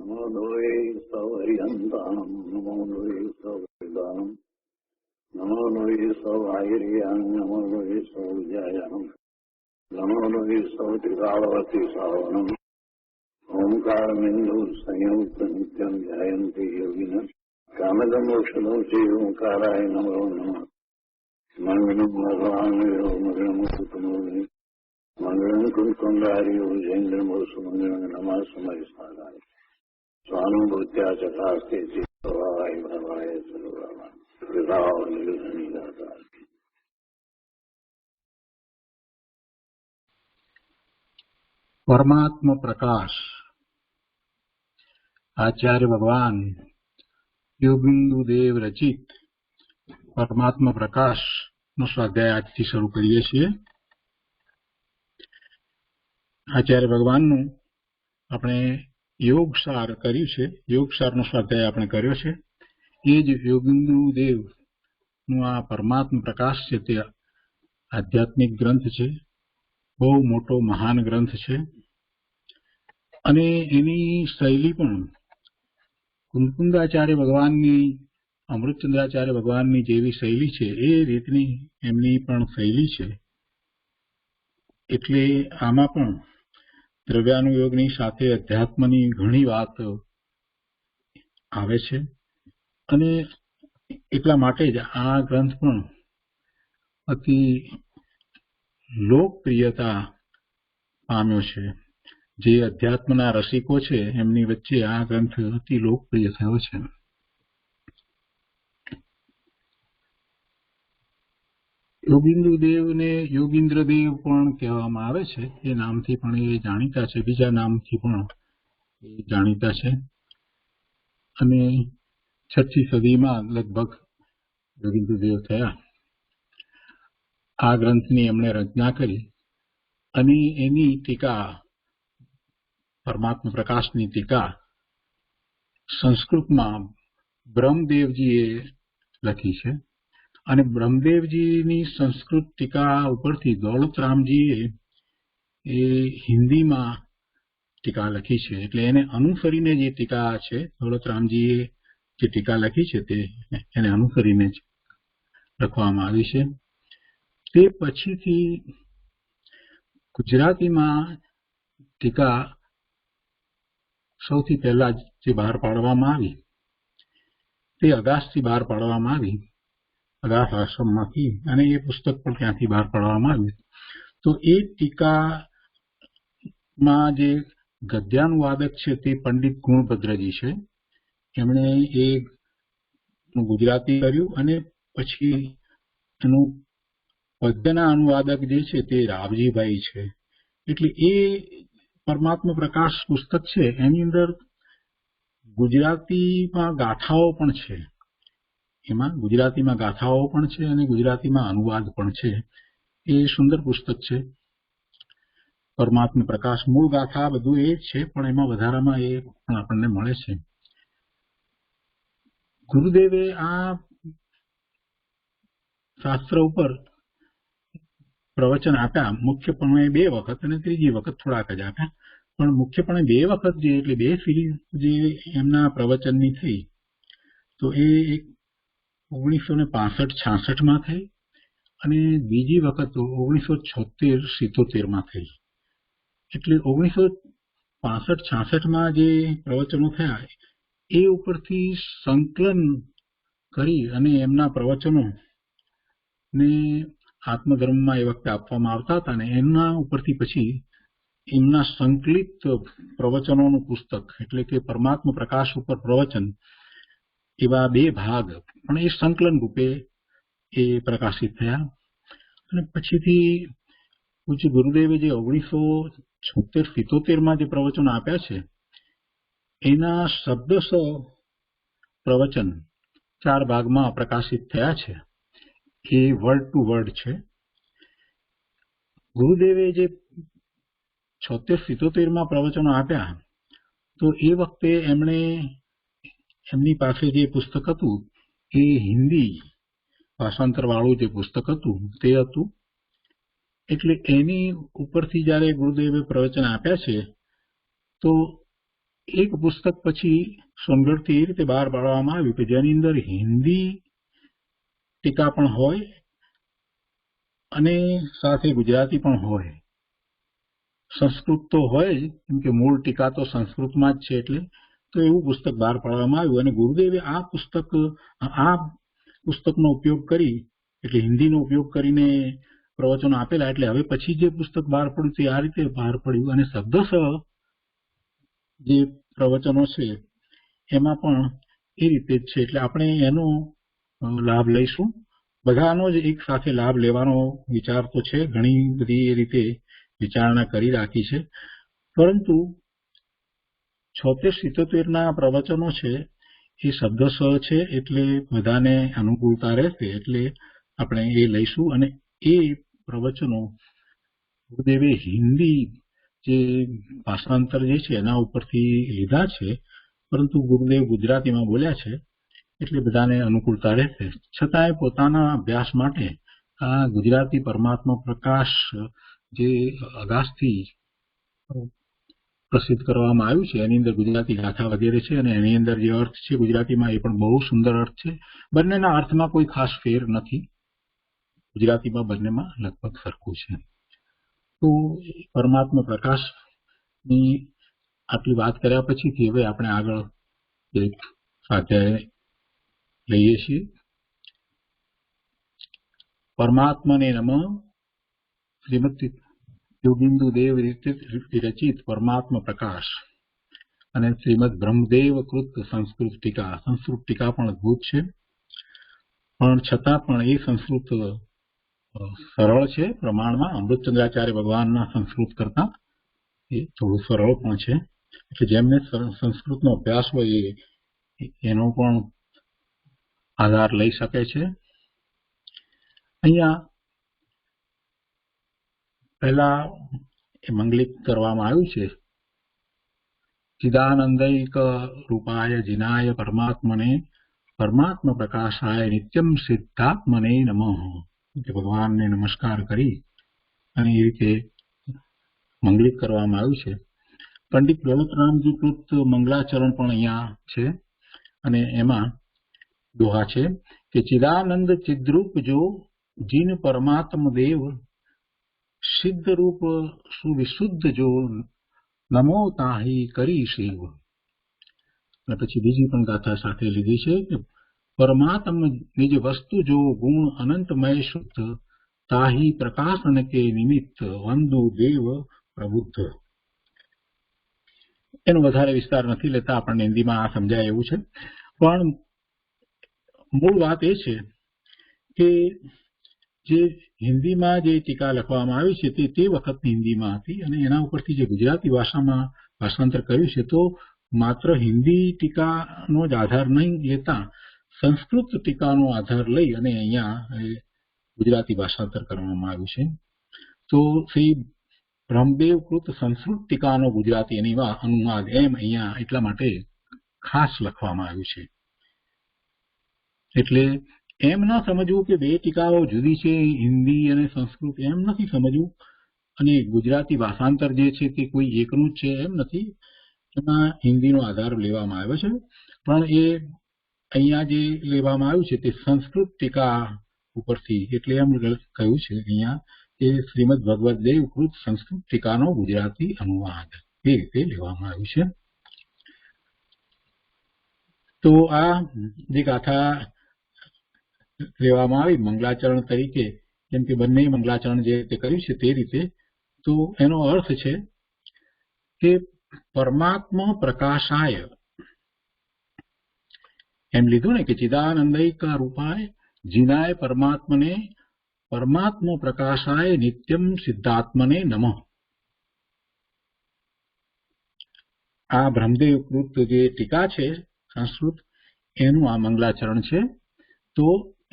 નમો લોહે સૌર્યંતાણમ નમો લોહે સૌદાનમ નમો લોહે સૌર્યાણ નમો લોહે સૌજાયાણમ નમો લોહે સૌત્રિકાળવતી સાવનમ ઓમકારમિંદુ સંયુક્ત નિત્યમ ધ્યાયંતિ યોગિન કામદમોક્ષદો છે ઓંકારાય નમો નમઃ મંગલમ ભગવાન મંગલમ કુટુંબોની મંગલમ કુંકુંડારીઓ જૈન્દ્રમો સુમંગલમ નમઃ સમય સાધાય સ્વાનુભૂત્યા ચકાસ્તે ભવાય ભવાય સર્વવા વિભાવ નિર્ધનિદાતા. પરમાત્મ પ્રકાશ આચાર્ય ભગવાન યોગિંદુ દેવ રચિત પરમાત્મ પ્રકાશ નો સ્વાધ્યાય આજથી શરૂ કરીએ છીએ. આચાર્ય ભગવાનનું આપણે યોગસાર કર્યું છે. યોગસારનો સ્વાધ્યાય આપણે કર્યો છે. એ જ યોગિંદુ દેવ નું આ પરમાત્મ પ્રકાશ છે તે આધ્યાત્મિક ગ્રંથ છે. બહુ મોટો મહાન ગ્રંથ છે અને એની શૈલી પણ કુંકુંદાચાર્ય ભગવાનની, અમૃતચંદ્રાચાર્ય ભગવાનની જેવી શૈલી છે એ રીતની એમની પણ શૈલી છે. એટલે આમાં પણ દ્રવ્યાનુયોગની સાથે અધ્યાત્મની ઘણી વાત આવે છે અને એટલા માટે જ આ ગ્રંથ પણ અતિ લોકપ્રિયતા પામ્યો છે. જે અધ્યાત્મના રસિકો છે એમની વચ્ચે આ ગ્રંથ અતિ લોકપ્રિય થયો છે. યોગિંદુ દેવને યોગીન્દ્ર દેવ પણ કહેવામાં આવે છે. એ નામથી પણ એ જાણીતા છે, બીજા નામથી પણ એ જાણીતા છે અને 6મી સદીમાં લગભગ યોગિન્દ્ર દેવ થયા. આ ગ્રંથની એમણે રચના કરી અને એની ટીકા, પરમાત્મ પ્રકાશની ટીકા સંસ્કૃતમાં બ્રહ્મદેવજીએ લખી છે અને બ્રહ્મદેવજીની સંસ્કૃત ટીકા ઉપરથી દોલતરામજીએ એ હિન્દીમાં ટીકા લખી છે. એટલે એને અનુસરીને જે ટીકા છે, દોલતરામજીએ જે ટીકા લખી છે તે એને અનુસરીને જ લખવામાં આવી છે. તે પછીથી ગુજરાતીમાં ટીકા સૌથી પહેલા જે બહાર પાડવામાં આવી તે અગાસથી બહાર પાડવામાં આવી, અગાસ આશ્રમમાંથી, અને એ પુસ્તક પણ ત્યાંથી બહાર પાડવામાં આવ્યું. તો એ ટીકામાં જે ગદ્યાનુવાદક છે તે પંડિત ગુણભદ્રજી છે. એમણે એ ગુજરાતી કર્યું અને પછી એનું પદ્યના અનુવાદક જે છે તે રાવજીભાઈ છે. એટલે એ પરમાત્મ પ્રકાશ પુસ્તક છે એની અંદર ગુજરાતીમાં ગાથાઓ પણ છે. એમાં ગુજરાતીમાં ગાથાઓ પણ છે અને ગુજરાતીમાં અનુવાદ પણ છે. એ સુંદર પુસ્તક છે પરમાત્મ પ્રકાશ. મૂળ ગાથા બધું એ જ છે પણ એમાં વધારામાં એ પણ આપણને મળે છે. ગુરુદેવે આ શાસ્ત્ર ઉપર પ્રવચન આપ્યા, મુખ્યપણે 2 વખત અને ત્રીજી વખત થોડાક જ આપ્યા, પણ મુખ્યપણે 2 વખત જે, એટલે 2 સિરીઝ જે એમના પ્રવચનની થઈ તો એ એક 1965-66માં થઈ અને બીજી વખત 1976-77માં થઈ. એટલે 1965-66માં જે પ્રવચનો થયા એ ઉપરથી સંકલન કરી અને એમના પ્રવચનો ને આત્મધર્મમાં એ વખતે આપવામાં આવતા હતા ને એમના ઉપરથી પછી એમના સંકલિત પ્રવચનોનું પુસ્તક, એટલે કે પરમાત્મ પ્રકાશ ઉપર પ્રવચન, એવા 2 ભાગ પણ એ સંકલન રૂપે એ પ્રકાશિત થયા. અને પછીથી પૂજ્ય ગુરુદેવે જે 1976-77માં જે પ્રવચનો આપ્યા છે એના શબ્દશ પ્રવચન 4 ભાગમાં પ્રકાશિત થયા છે. એ વર્ડ ટુ વર્ડ છે. ગુરુદેવે જે 76-77માં પ્રવચનો આપ્યા તો એ વખતે એમણે એમની પાસે જે પુસ્તક હતું એ હિન્દી ભાષાંતર વાળું જે પુસ્તક હતું તે હતું. એટલે એની ઉપરથી જ્યારે ગુરુદેવે પ્રવચન આપ્યા છે તો એક પુસ્તક પછી સોનગઢથી એ રીતે બહાર પાડવામાં આવ્યું કે જેની અંદર હિન્દી ટીકા પણ હોય અને સાથે ગુજરાતી પણ હોય. સંસ્કૃત તો હોય જ, કેમ કે મૂળ ટીકા તો સંસ્કૃતમાં જ છે, એટલે તો એવું પુસ્તક બહાર પાડવામાં આવ્યું. અને ગુરુદેવે આ પુસ્તકનો ઉપયોગ કરી, એટલે હિન્દીનો ઉપયોગ કરીને પ્રવચનો આપેલા. એટલે હવે પછી જે પુસ્તક બહાર પડ્યું તે આ રીતે બહાર પડ્યું. અને શબ્દસઃ જે પ્રવચનો છે એમાં પણ એ રીતે જ છે. એટલે આપણે એનો લાભ લઈશું. બધાનો જ એક સાથે લાભ લેવાનો વિચાર તો છે, ઘણી બધી એ રીતે વિચારણા કરી રાખી છે. પરંતુ 76-77 પ્રવચનો છે એ શબ્દસઃ છે, એટલે બધાને અનુકૂળતા રહેશે, એટલે આપણે એ લઈશું. અને એ પ્રવચનો ગુરુદેવે હિન્દી જે ભાષાંતર જે છે એના ઉપરથી લીધા છે, પરંતુ ગુરુદેવ ગુજરાતીમાં બોલ્યા છે, એટલે બધાને અનુકૂળતા રહેશે. છતાંય પોતાના અભ્યાસ માટે આ ગુજરાતી પરમાત્મા પ્રકાશ જે અગાસથી પ્રસિદ્ધ કરવામાં આવ્યું છે, એની અંદર ગુજરાતી ગાથા વગેરે છે, અને એની અંદર જે અર્થ છે ગુજરાતીમાં એ પણ બહુ સુંદર અર્થ છે. બંનેના અર્થમાં કોઈ ખાસ ફેર નથી, ગુજરાતીમાં બંનેમાં લગભગ સરખું છે. તો પરમાત્મા પ્રકાશની આટલી વાત કર્યા પછીથી હવે આપણે આગળ એક સ્વાધ્યાય લઈએ છીએ. પરમાત્માને નમઃ. શ્રીમદ યોગિંદુ દેવ રચિત પરમાત્મા પ્રકાશ અને શ્રીમદ બ્રહ્મદેવ કૃત સંસ્કૃત ટીકા. સંસ્કૃત ટીકા પણ અદભુત છે, પણ છતાં પણ એ સંસ્કૃત સરળ છે પ્રમાણમાં. અમૃતચંદ્રાચાર્ય ભગવાનના સંસ્કૃત કરતા એ થોડું સરળ પણ છે, એટલે જેમને સંસ્કૃતનો અભ્યાસ હોય એનો પણ આધાર લઈ શકે છે. અહીંયા પહેલા એ મંગલિક કરવામાં આવ્યું છે. ચિદાનંદૈક રૂપાય જીનાય પરમાત્મને પરમાત્મા પ્રકાશાય નિત્યમ સિદ્ધાત્મને નમઃ. ભગવાનને નમસ્કાર કરી અને એ રીતે મંગલિક કરવામાં આવ્યું છે. પંડિત દોલતરામજી કૃત મંગલાચરણ પણ અહીંયા છે, અને એમાં દોહા છે કે ચિદાનંદ ચિદ્રૂપ જો જીન પરમાત્મ દેવ સિદ્ધ રૂપ સુવિશુદ્ધ જો નમો તાહી કરી શિવ. અને પછી બીજી પણ ગાથા સાથે લીધી છે કે પરમાત્મ નિજ વસ્તુ જો ગુણ અનંતમય શુદ્ધ તાહી પ્રકાશન કે નિમિત્ત વંદુ દેવ પ્રબુદ્ધ. એનો વધારે વિસ્તાર નથી લેતા, આપણને હિન્દીમાં આ સમજાય એવું છે. પણ મૂળ વાત એ છે કે જે હિન્દીમાં જે ટીકા લખવામાં આવી છે તે વખતની હિન્દીમાં હતી, અને એના ઉપરથી જે ગુજરાતી ભાષામાં ભાષાંતર કર્યું છે, તો માત્ર હિન્દી ટીકાનો જ આધાર નહીં લેતા સંસ્કૃત ટીકાનો આધાર લઈ અને અહીંયા ગુજરાતી ભાષાંતર કરવામાં આવ્યું છે. તો શ્રી બ્રહ્મદેવ કૃત સંસ્કૃત ટીકાનો ગુજરાતી અનુવાદ એમ અહીંયા એટલા માટે ખાસ લખવામાં આવ્યું છે. એટલે એમ ન સમજવું કે બે ટીકાઓ જુદી છે, હિન્દી અને સંસ્કૃત, એમ નથી સમજવું. અને ગુજરાતી ભાષાંતર જે છે તે કોઈ એકનું જ છે એમ નથી, એમાં હિન્દીનો આધાર લેવામાં આવ્યો છે. પણ એ અહીંયા જે લેવામાં આવ્યું છે તે સંસ્કૃત ટીકા ઉપરથી, એટલે એમ કહ્યું છે અહીંયા કે શ્રીમદ ભગવદ દેવ કૃત સંસ્કૃત ટીકાનો ગુજરાતી અનુવાદ એ રીતે લેવામાં આવ્યું છે. તો આ જે ગાથા લેવામાં આવી મંગલાચરણ તરીકે, કેમ કે બંને મંગલાચરણ જે રીતે કર્યું છે તે રીતે, તો એનો અર્થ છે કે પરમાત્મા પ્રકાશાય, એમ લીધું ને કે ચિદાનંદૈક રૂપાય જીનાય પરમાત્મને પરમાત્મા પ્રકાશાય નિત્યમ સિદ્ધાત્મને નમઃ. આ બ્રહ્મદેવ કૃત જે ટીકા છે સંસ્કૃત, એનું આ મંગલાચરણ છે. તો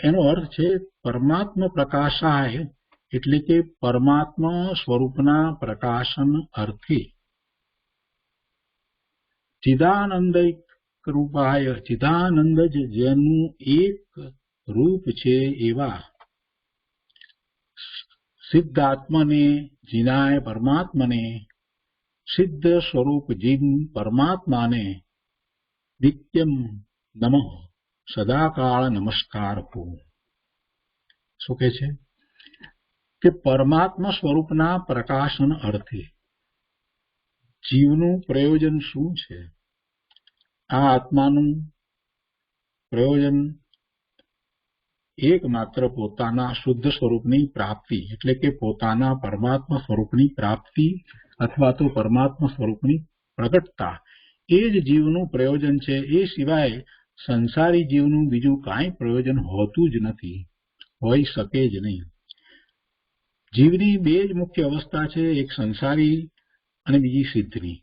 એનો અર્થ છે પરમાત્મા પ્રકાશાય, એટલે કે પરમાત્મા સ્વરૂપના પ્રકાશન અર્થે. ચિદાનંદૈક રૂપાય, ચિદાનંદ જેનું એક રૂપ છે એવા સિદ્ધાત્મને જીનાય પરમાત્મને સિદ્ધ સ્વરૂપ જીન પરમાત્માને નિત્યમ નમઃ સદાકાળ નમસ્કાર હો. શું કહે છે કે પરમાત્મા સ્વરૂપના પ્રકાશન અર્થે જીવનું પ્રયોજન શું છે? આ આત્માનું પ્રયોજન એકમાત્ર પોતાના શુદ્ધ સ્વરૂપની પ્રાપ્તિ, એટલે કે પોતાના પરમાત્મા સ્વરૂપની પ્રાપ્તિ અથવા તો પરમાત્મા સ્વરૂપની પ્રગટતા, એ જ જીવનું પ્રયોજન છે. એ સિવાય સંસારી જીવનું બીજું કાંઈ પ્રયોજન હોતું જ નથી, હોઈ શકે જ નહીં. જીવની બે જ મુખ્ય અવસ્થા છે, એક સંસારી અને બીજી સિદ્ધની.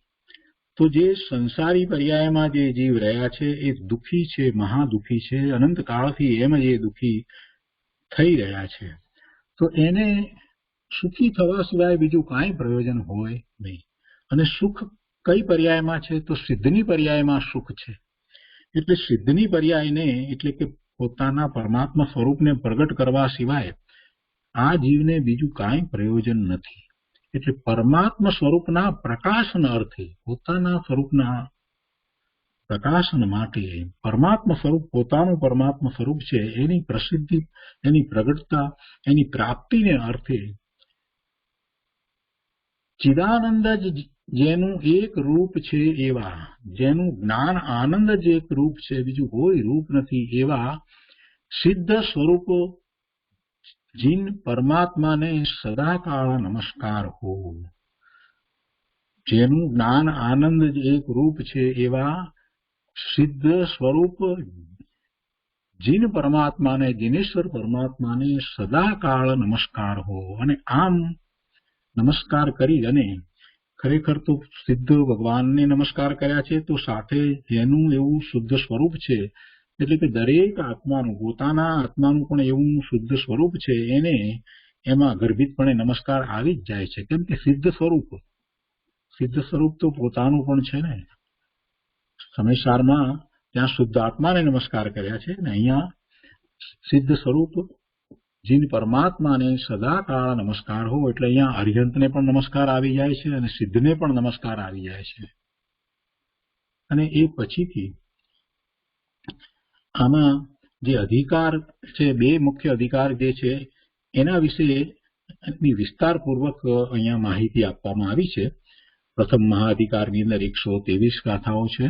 તો જે સંસારી પર્યાયમાં જે જીવ રહ્યા છે એ દુઃખી છે, મહાદુઃખી છે, અનંત કાળથી એમ જ એ દુઃખી થઈ રહ્યા છે. તો એને સુખી થવા સિવાય બીજું કાંઈ પ્રયોજન હોય નહીં. અને સુખ કઈ પર્યાયમાં છે? તો સિદ્ધની પર્યાયમાં સુખ છે. એટલે સિદ્ધની પર્યાયને, એટલે કે પોતાના પરમાત્મા સ્વરૂપને પ્રગટ કરવા સિવાય આ જીવને બીજું કાંઈ પ્રયોજન નથી. એટલે પરમાત્મા સ્વરૂપના પ્રકાશન અર્થે, પોતાના સ્વરૂપના પ્રકાશન માટે પરમાત્મા સ્વરૂપ, પોતાનું પરમાત્મા સ્વરૂપ છે એની પ્રસિદ્ધિ, એની પ્રગટતા, એની પ્રાપ્તિને અર્થે ચિદાનંદ જ જેનું એક રૂપ છે એવા, જેનું જ્ઞાન આનંદ જ એક રૂપ છે, બીજું કોઈ રૂપ નથી, એવા સિદ્ધ સ્વરૂપ જીન પરમાત્માને સદાકાળ નમસ્કાર હો. જેનું જ્ઞાન આનંદ જ એક રૂપ છે એવા સિદ્ધ સ્વરૂપ જીન પરમાત્માને, જીનેશ્વર પરમાત્માને સદાકાળ નમસ્કાર હો. અને આમ નમસ્કાર કરી અને ખરેખર તો સિદ્ધ ભગવાનને નમસ્કાર કર્યા છે, તો સાથે જેનું એવું શુદ્ધ સ્વરૂપ છે, એટલે કે દરેક આત્માનું, પોતાના આત્માનું પણ એવું શુદ્ધ સ્વરૂપ છે, એને એમાં ગર્ભિતપણે નમસ્કાર આવી જ જાય છે. કેમ કે સિદ્ધ સ્વરૂપ તો પોતાનું પણ છે ને. સમયસારમાં ત્યાં શુદ્ધ આત્માને નમસ્કાર કર્યા છે ને અહીંયા સિદ્ધ સ્વરૂપ જીન પરમાત્માને સદાકાળ નમસ્કાર હો. એટલે અહીંયા અરિહંતને પણ નમસ્કાર આવી જાય છે અને સિદ્ધને પણ નમસ્કાર આવી જાય છે. અને એ પછીથી આમાં જે અધિકાર છે, બે મુખ્ય અધિકાર જે છે એના વિશે વિસ્તારપૂર્વક અહીંયા માહિતી આપવામાં આવી છે. પ્રથમ મહાઅધિકારની અંદર 123 ગાથાઓ છે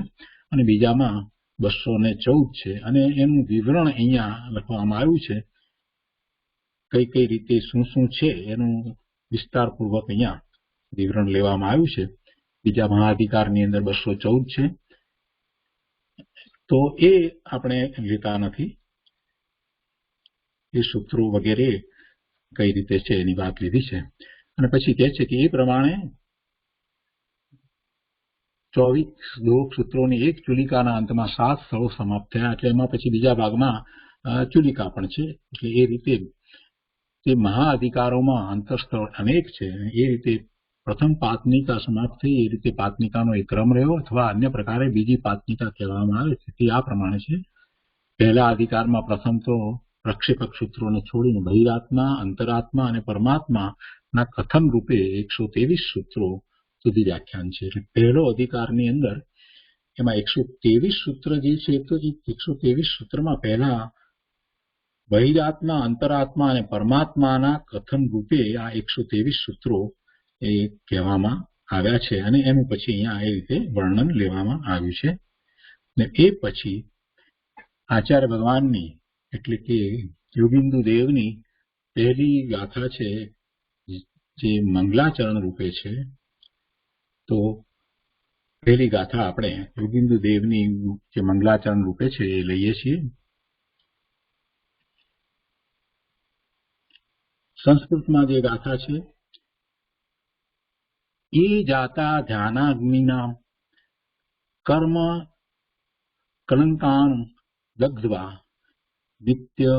અને બીજામાં 214 છે. અને એનું વિવરણ અહીંયા લખવામાં આવ્યું છે. કઈ કઈ રીતે શું શું છે એનું વિસ્તારપૂર્વક અહીંયા વિવરણ લેવામાં આવ્યું છે. બીજા મહાઅધિકારની અંદર 214 છે, તો એ આપણે લેતા નથી. એ સૂત્રો વગેરે કઈ રીતે છે એની વાત લીધી છે. અને પછી કહે છે કે એ પ્રમાણે 24 સૂત્રોની એક ચુલિકાના અંતમાં 7 સ્થળો સમાપ્ત થયા. એટલે એમાં પછી બીજા ભાગમાં ચુલિકા પણ છે. એટલે એ રીતે તે મહાઅધિકારોમાં અંતરસ્થળ અનેક છે. એ રીતે પ્રથમ પાતનિકા સમાપ્ત થઈ, એ રીતે પાતનિકાનો એક ક્રમ રહ્યો, અથવા અન્ય પ્રકારે બીજી પાતનિકા કહેવામાં આવે છે. તે આ પ્રમાણે છે. પહેલા અધિકારમાં પ્રથમ તો પ્રક્ષેપક સૂત્રોને છોડીને બહિરાત્મા, અંતરાત્મા અને પરમાત્માના કથન રૂપે 123 સૂત્રો સુધી વ્યાખ્યાન છે. એટલે પહેલો અધિકારની અંદર એમાં 123 સૂત્ર જે છે, તો એ 123 સૂત્રમાં પહેલા બહિરાત્મા, અંતરાત્મા અને પરમાત્માના કથન રૂપે આ 123 સૂત્રો એ કહેવામાં આવ્યા છે. અને એનું પછી અહીંયા એ રીતે વર્ણન લેવામાં આવ્યું છે. ને એ પછી આચાર્ય ભગવાનની, એટલે કે યોગિંદુ દેવની પહેલી ગાથા છે જે મંગલાચરણ રૂપે છે. તો પહેલી ગાથા આપણે યોગિંદુ દેવની જે મંગલાચરણ રૂપે છે એ લઈએ છીએ. સંસ્કૃતમાં જે ગાથા છે, એ જાતા ધ્યાનાગ્નિના કર્મ કલંકાન દગ્ધવા નિત્ય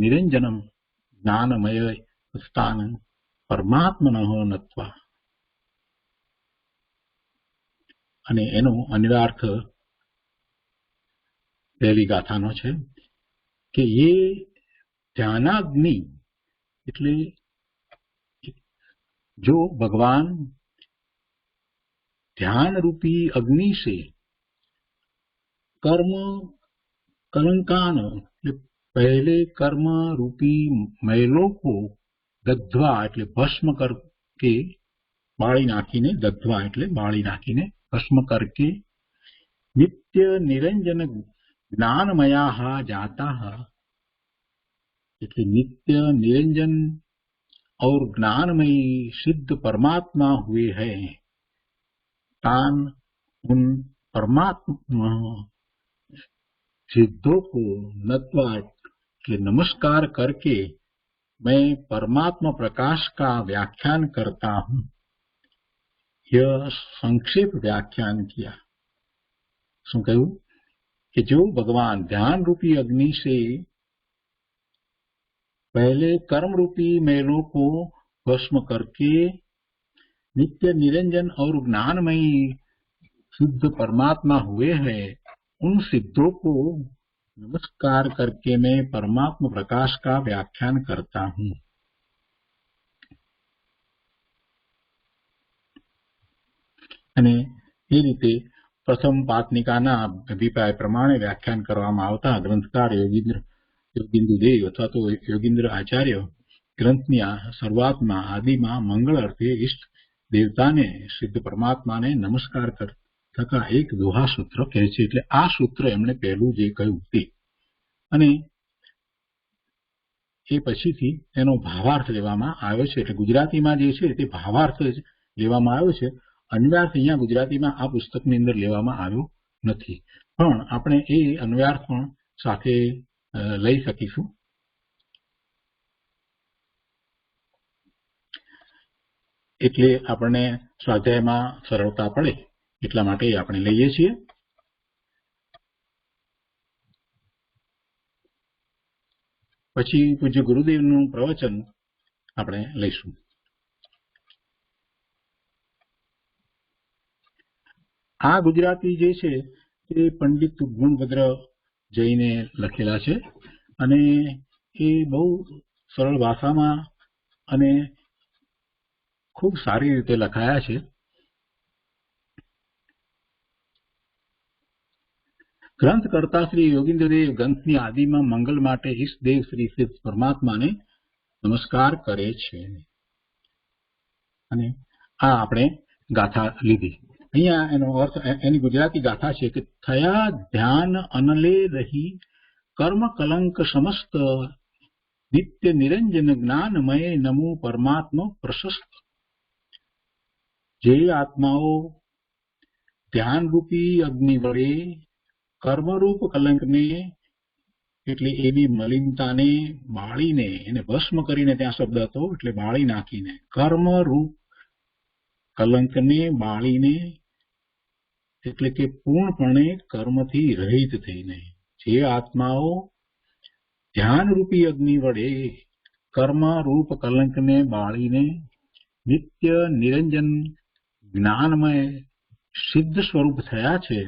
નિરંજનમ જ્ઞાનમય સ્થાન પરમાત્મનઃ નત્વા. અને એનો અન્વયાર્થ પહેલી ગાથાનો છે કે એ ધ્યાનાગ્નિ, એટલે जो भगवान ध्यान रूपी अग्नि से कर्म कलंकान पहले कर्म रूपी मैलों को दग्धवा એટલે ભસ્મ करके બાળી નાખીને દગ્ધવા એટલે બાળી નાખીને ભસ્મ करके नित्य निरंजन ज्ञानमयाः जाताः એટલે नित्य निरंजन और ज्ञानमयी सिद्ध परमात्मा हुए हैं। तान उन परमात्मा सिद्धों को नत्वा के नमस्कार करके मैं परमात्मा प्रकाश का व्याख्यान करता हूँ। यह संक्षेप व्याख्यान किया। શું કહ્યું कि जो भगवान ध्यान रूपी अग्नि से पहले कर्म रूपी मैलों को भस्म करके नित्य निरंजन और ज्ञानमयी शुद्ध परमात्मा हुए हैं, उन सिद्धों को नमस्कार करके मैं परमात्मा प्रकाश का व्याख्यान करता हूँ। અને એ રીતે પ્રથમ પાતનિકાના અભિપ્રાય પ્રમાણે વ્યાખ્યાન કરવામાં આવતા ગ્રંથકાર યોગીન્દ્ર દેવ અથવા તો યોગીન્દ્ર આચાર્ય ગ્રંથની શરૂઆતમાં આદિમાં મંગળ અર્થે ઈષ્ટ દેવતાને સિદ્ધ પરમાત્માને નમસ્કાર થતા એક દોહા સૂત્ર કહે છે। એટલે આ સૂત્ર એમણે પહેલું જે કહ્યું તે, અને એ પછીથી એનો ભાવાર્થ લેવામાં આવ્યો છે। એટલે ગુજરાતીમાં જે છે તે ભાવાર્થ લેવામાં આવ્યો છે। અન્વયાર્થ અહીંયા ગુજરાતીમાં આ પુસ્તકની અંદર લેવામાં આવ્યો નથી, પણ આપણે એ અન્વયાર્થ પણ સાથે લઈ શકીશું। એટલે આપણને સ્વાધ્યાયમાં સરળતા પડે એટલા માટે આપણે લઈએ છીએ। પછી પૂજ્ય ગુરુદેવનું પ્રવચન આપણે લઈશું। આ ગુજરાતી જે છે તે પંડિત ગુણભદ્ર જઈને લખેલા છે, અને એ બહુ સરળ ભાષામાં અને ખૂબ સારી રીતે લખાયા છે। ગ્રંથકર્તા શ્રી યોગીન્દ્રદેવ ગ્રંથની આદિમાં મંગલ માટે ઈષ્ટદેવ શ્રી સિદ્ધ પરમાત્માને નમસ્કાર કરે છે। અને આ આપણે ગાથા લીધી। અહીંયા એનો અર્થ, એની ગુજરાતી ગાથા છે કે થયા ધ્યાન અનલે રહી કર્મ કલંક સમસ્ત નિત્ય નિરંજન જ્ઞાનમય નમો પરમાત્મા પ્રશસ્ત। જે આત્માઓ ધ્યાનરૂપી અગ્નિ વડે કર્મરૂપ કલંકને એટલે એવી મલિનતાને બાળીને એને ભસ્મ કરીને, ત્યાં શબ્દ હતો એટલે બાળી નાખીને, કર્મરૂપ કલંકને બાળીને એટલે કે પૂર્ણપણે કર્મથી રહિત થઈને જે આત્માઓ ધ્યાનરૂપી અગ્નિ વડે કર્મરૂપ કલંકને બાળીને નિત્ય નિરંજન જ્ઞાનમય સિદ્ધ સ્વરૂપ થયા છે,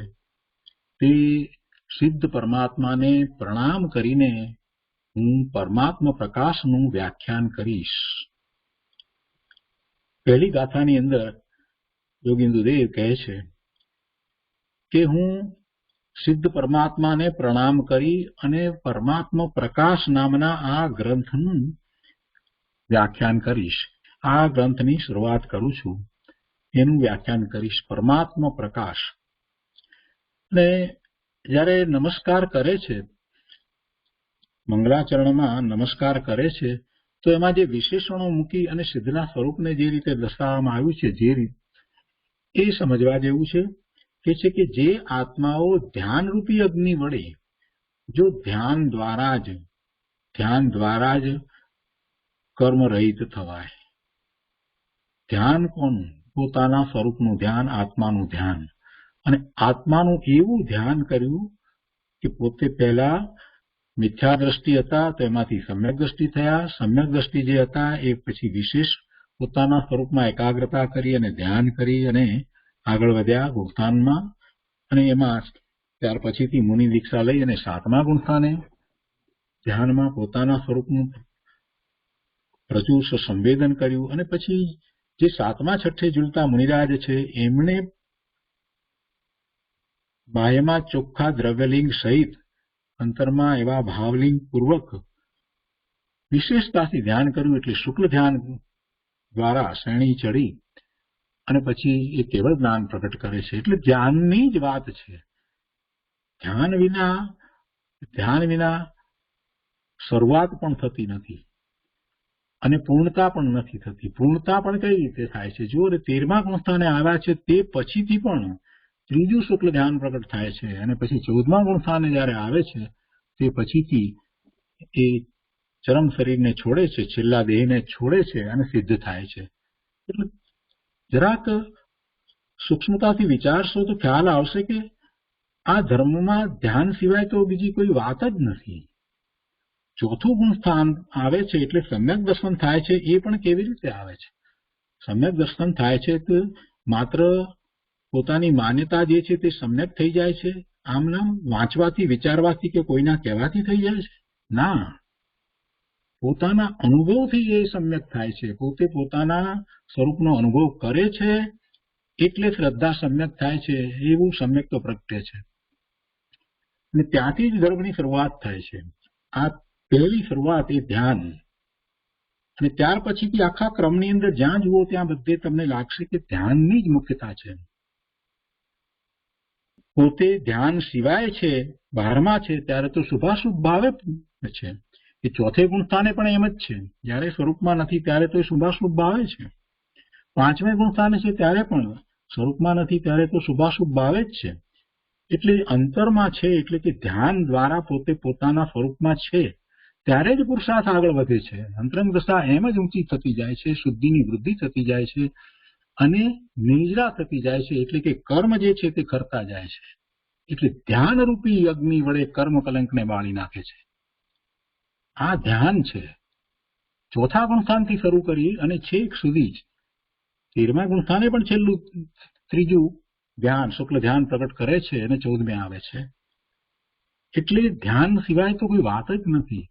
તે સિદ્ધ પરમાત્માને પ્રણામ કરીને હું પરમાત્મા પ્રકાશનું વ્યાખ્યાન કરીશ। પહેલી ગાથાની અંદર યોગીન્દ્રદેવ કહે છે કે હું સિદ્ધ પરમાત્માને પ્રણામ કરી અને પરમાત્મા પ્રકાશ નામના આ ગ્રંથનું વ્યાખ્યાન કરીશ। આ ગ્રંથની શરૂઆત કરું છું, એનું વ્યાખ્યાન કરીશ, પરમાત્મા પ્રકાશ। અને જ્યારે નમસ્કાર કરે છે, મંગલાચરણમાં નમસ્કાર કરે છે, તો એમાં જે વિશેષણો મૂકી અને સિદ્ધના સ્વરૂપને જે રીતે દર્શાવવામાં આવ્યું છે, જે રીત એ સમજવા જેવું છે કે જે આત્માઓ ધ્યાનરૂપી અગ્નિ વડે જો ધ્યાન દ્વારા જ કર્મ રહિત થવાય। ધ્યાન કોનું? પોતાના સ્વરૂપનું ધ્યાન, આત્માનું ધ્યાન। અને આત્માનું એવું ધ્યાન કર્યું કે પોતે પહેલા મિથ્યા દ્રષ્ટિ હતા તો એમાંથી સમ્યક દ્રષ્ટિ થયા, સમ્યક દ્રષ્ટિ જે હતા એ પછી વિશેષ પોતાના સ્વરૂપમાં એકાગ્રતા કરી અને ધ્યાન કરી અને આગળ વધ્યા ગુણસ્થાનમાં, અને એમાં ત્યાર પછીથી મુનિ દીક્ષા લઈ અને 7મા ગુણસ્થાને ધ્યાનમાં પોતાના સ્વરૂપનું પ્રચુર સંવેદન કર્યું, અને પછી જે સાતમા છઠ્ઠે ઝૂલતા મુનિરાજ છે એમણે બાહ્યમાં ચોખ્ખા દ્રવ્યલિંગ સહિત અંતરમાં એવા ભાવલિંગ પૂર્વક વિશેષતાથી ધ્યાન કર્યું, એટલે શુક્લ ધ્યાન દ્વારા શ્રેણી ચડી અને પછી એ કેવળ જ્ઞાન પ્રગટ કરે છે. એટલે ધ્યાનની જ વાત છે. ધ્યાન વિના શરૂઆત પણ થતી નથી અને પૂર્ણતા પણ નથી થતી. પૂર્ણતા પણ કઈ રીતે થાય છે? જો 13મા ગુણસ્થાને આવ્યા છે તે પછીથી પણ ત્રીજું શુક્લ ધ્યાન પ્રગટ થાય છે અને પછી 14મા ગુણસ્થાને જયારે આવે છે તે પછીથી એ ચરમ શરીરને છોડે છે, છેલ્લા દેહને છોડે છે અને સિદ્ધ થાય છે. એટલે જરાક સૂક્ષ્મતાથી વિચારશો તો ખ્યાલ આવશે કે આ ધર્મમાં ધ્યાન સિવાય તો બીજી કોઈ વાત જ નથી. ચોથું ગુણ સ્થાન આવે છે એટલે સમ્યક દર્શન થાય છે. એ પણ કેવી રીતે આવે છે? સમ્યક દર્શન થાય છે તો માત્ર પોતાની માન્યતા જે છે તે સમ્યક થઈ જાય છે, આમ નામ વાંચવાથી, વિચારવાથી કે કોઈના કહેવાથી થઈ જાય છે? ના, પોતાના અનુભવથી એ સમ્યક થાય છે. પોતે પોતાના સ્વરૂપનો અનુભવ કરે છે એટલે શ્રદ્ધા સમ્યક થાય છે. એવું સમ્યક તો પ્રગટે છે અને ત્યાંથી જ ધર્મની શરૂઆત થાય છે. આ પહેલી શરૂઆત એ ધ્યાન, અને ત્યાર પછીથી આખા ક્રમની અંદર જ્યાં જુઓ ત્યાં બધે તમને લાગશે કે ધ્યાનની જ મુખ્યતા છે. પોતે ધ્યાન સિવાય છે, બહારમાં છે, ત્યારે તો શુભાશુભ ભાવે છે. એ ચોથે ગુણસ્થાને પણ એમ જ છે. જયારે સ્વરૂપમાં નથી ત્યારે તો શુભાશુભ ભાવે છે. 5મે ગુણસ્થાને છે ત્યારે પણ સ્વરૂપમાં નથી ત્યારે તો શુભાશુભ ભાવે જ છે. એટલે અંતરમાં છે, એટલે કે ધ્યાન દ્વારા પોતે પોતાના સ્વરૂપમાં છે ત્યારે જ પુરુષાર્થ આગળ વધે છે. અંતરંગ દશા એમ જ ઊંચી થતી જાય છે, શુદ્ધિની વૃદ્ધિ થતી જાય છે અને નિર્જરા થતી જાય છે. એટલે કે કર્મ જે છે તે કરતા જાય છે. એટલે ધ્યાનરૂપી અગ્નિ વડે કર્મ કલંકને બાળી નાખે છે. આ ધ્યાન છે. ચોથા ગુણસ્થાનથી શરૂ કરી અને છેક સુધી જ 13મા ગુણસ્થાને પણ છેલ્લું ત્રીજું ધ્યાન, શુક્લ ધ્યાન પ્રગટ કરે છે અને 14મે આવે છે. એટલે ધ્યાન સિવાય તો કોઈ વાત જ નથી.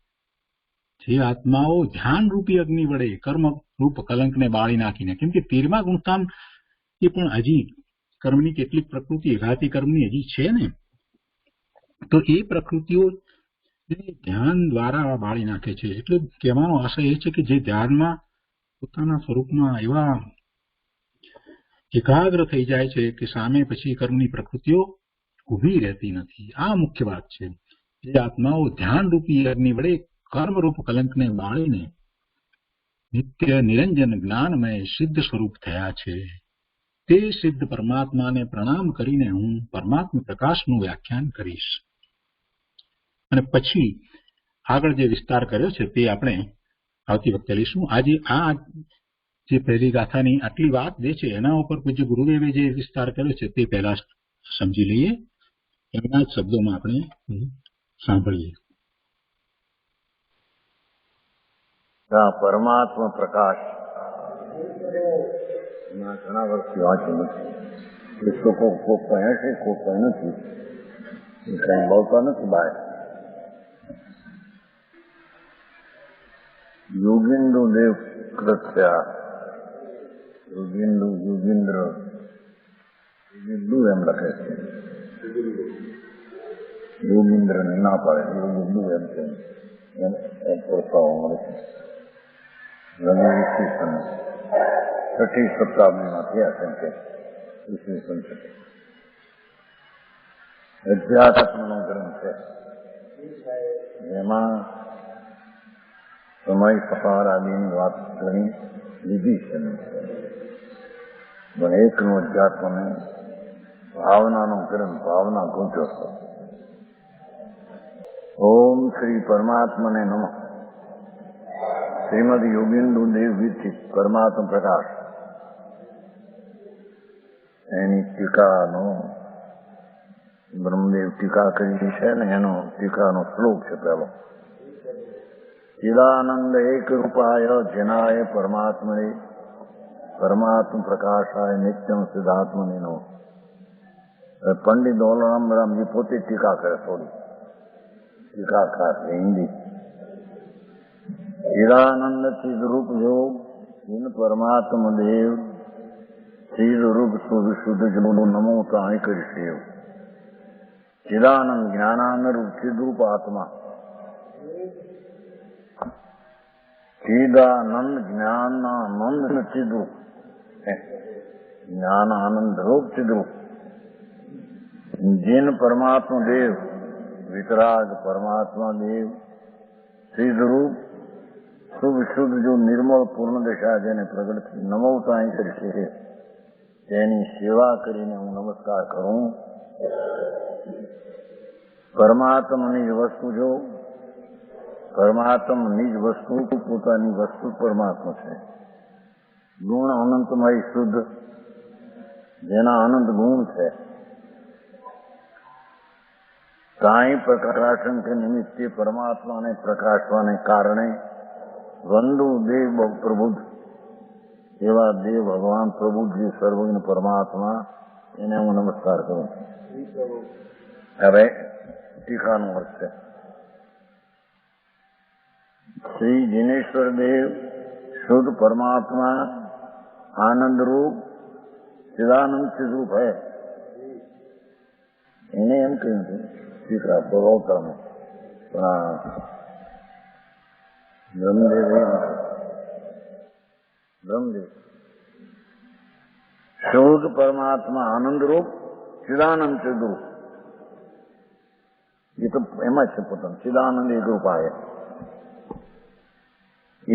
જે આત્માઓ ધ્યાન રૂપી અગ્નિ વડે કર્મ રૂપ કલંકને બાળી નાખીને, કેમ કે 13મા ગુણસ્થાન એ પણ હજી કર્મની કેટલીક પ્રકૃતિ એઘાતી કર્મની હજી છે ને, તો એ પ્રકૃતિઓ ધ્યાન દ્વારા બાળી નાખે છે. એટલે કહેવાનો આશય એ છે કે જે ધ્યાનમાં પોતાના સ્વરૂપમાં એવા એકાગ્ર થઈ જાય છે કે સામે પછી કર્મની પ્રકૃતિઓ ઉભી રહેતી નથી. આ મુખ્ય વાત છે. જે આત્માઓ ધ્યાન રૂપી અગ્નિ વડે કર્મરૂપ કલંકને બાળીને નિત્ય નિરંજન જ્ઞાનમય સિદ્ધ સ્વરૂપ થયા છે, તે સિદ્ધ પરમાત્માને પ્રણામ કરીને હું પરમાત્મા પ્રકાશનું વ્યાખ્યાન કરીશ. અને પછી આગળ જે વિસ્તાર કર્યો છે તે આપણે આવતી વખતે લઈશું. આજે આ જે પહેલી ગાથાની આટલી વાત જે છે એના ઉપર પૂજ્ય ગુરુદેવે જે વિસ્તાર કર્યો છે તે પહેલા સમજી લઈએ. એમના જ શબ્દોમાં આપણે સાંભળીએ. પરમાત્મા પ્રકાશ ઘણા વર્ષથી વાંચ્યું નથી. પુસ્તકો કોક કહે છે, કોક કહે નથી. કઈ બોલતા નથી બહાર. યોગેન્દ્ર દેવ કૃત્યા, યોગેન્દ્ર એમ લખે છે. યોગેન્દ્ર ને ના પાડે, યોગેન્દ્ર એમ છે. એમ પ્રોત્સાહન મળે છે. ઈસવીસન 6મી શતાબ્દીમાં થયા તેમ કે ઈસવીસન અધ્યાત્મનો ગ્રંથ છે. એમાં સમય સફાર આદિની વાત ઘણી લીધી છે, પણ એકનો અધ્યાત્મને ભાવનાનો ગ્રંથ, ભાવના ગૂંચો છે. ઓમ શ્રી પરમાત્મને નમઃ. શ્રીમદ યોગેન્દ્ર દેવ વિરચિત પરમાત્મા પ્રકાશ એની ટીકાનો બ્રહ્મદેવ ટીકા કરી છે ને એનો ટીકાનો શ્લોક છે પહેલો. ચિદાનંદ એક રૂપાય જનાય પરમાત્મને પરમાત્મ પ્રકાશાય નિત્યમ સિદ્ધાત્મને નો. પંડિત દોલરામજી પોતે ટીકા કરે, થોડી ટીકાકાર હિન્દી. ચિદાનંદ ચિદરૂપ જો जिन परमात्मा देव श्री रूप शुद्ध शुद्ध जो नमो ताई कर सेव चिदानंद ज्ञानानंद रूप चिद्रूप आत्मा चिदानंद ज्ञानानंद चिद्रूप ज्ञान आनंद रूप चिद्रूप जिन परमात्मा देव वितराग परमात्मा देव सिद्ध रूप शुभ शुद्ध जो निर्मल पूर्ण दशा जेने प्रगट नमवता करશે તેની સેવા કરીને હું નમસ્કાર કરું. પરમાત્માની જ વસ્તુ જો પરમાત્માની જ વસ્તુ પોતાની વસ્તુ પરમાત્મા છે. ગુણ અનંતમય શુદ્ધ જેના અનંત ગુણ છે. साई प्रकाशन के निमित्ते परमात्मा ने प्रकाशवाने कारणे वंदु देव प्रबुद्ध एवा देव भगवान प्रबुद्ध जी सर्वज्ञ परमात्मा इन्हें हूँ नमस्कार करूं. हवे टीकानु अर्थ है श्री जिनेश्वर देव शुद्ध परमात्मा आनंद रूप चिदानंद चिद्रूप है. इन्हें हम कहेंगे દીકરા બરોબર બ્રહ્મદેવ શુદ્ધ પરમાત્મા આનંદ રૂપ चिदानंद चिद्रूप ये तो एम है पोता चिदानंद एक रूप आए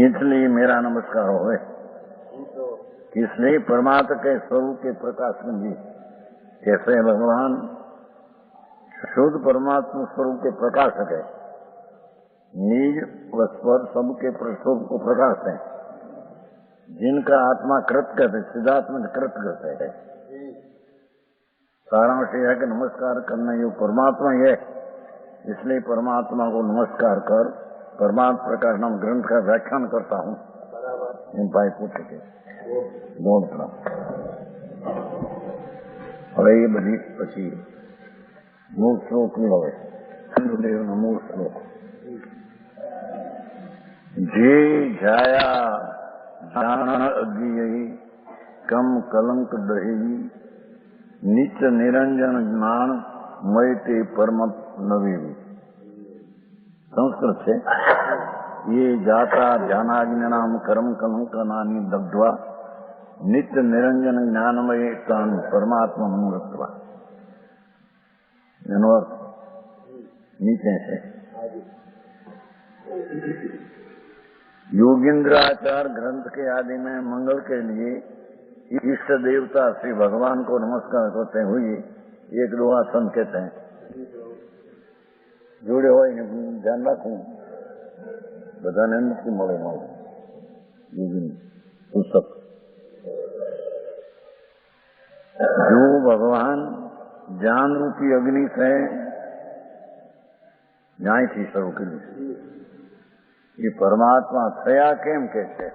इसलिए मेरा नमस्कार हो इसलिए परमात्मा के स्वरूप के प्रकाश में भी कैसे भगवान शुद्ध परमात्मा स्वरूप के प्रकाशक है. निज व स्वर सबके स्वरूप को प्रकाश है. जिनका आत्मा कृतगत है सिद्धात्मा कृतगत है. सारांश यह है कि नमस्कार करना ये परमात्मा ही है. इसलिए परमात्मा को नमस्कार कर परमात्मा प्रकाश नाम ग्रंथ का व्याख्यान करता हूँ. इन भाई पूछे थे बोलता હવે એ બધી પછી મૂળ શ્લોક હવે ચંદ્રદેવનો મૂળ શ્લોક જે જાયા જાણ અગ્નિ કમ કલંક દહી નિત્ય નિરંજન જ્ઞાન મય તે પરમ નવી. સંસ્કૃત છે. ये जाता ध्यानाग्निनाम कर्म कलंकनानि दग्ध्वा नित्य निरंजन ज्ञानमय तान परमात्मा मूर्तवा. एनो अर्थ नीचे है योगींद्राचार ग्रंथ के आदि में मंगल के लिए इष्ट देवता श्री भगवान को नमस्कार करते हुए एक दो आसन कहते हैं. जोड़े हो ध्यान रखू बधाने નથી મળે પુસ્તક. जो भगवान ज्ञान रूपी अग्नि से न्याय थी शुरू करी ये परमात्मा थया केम के छे.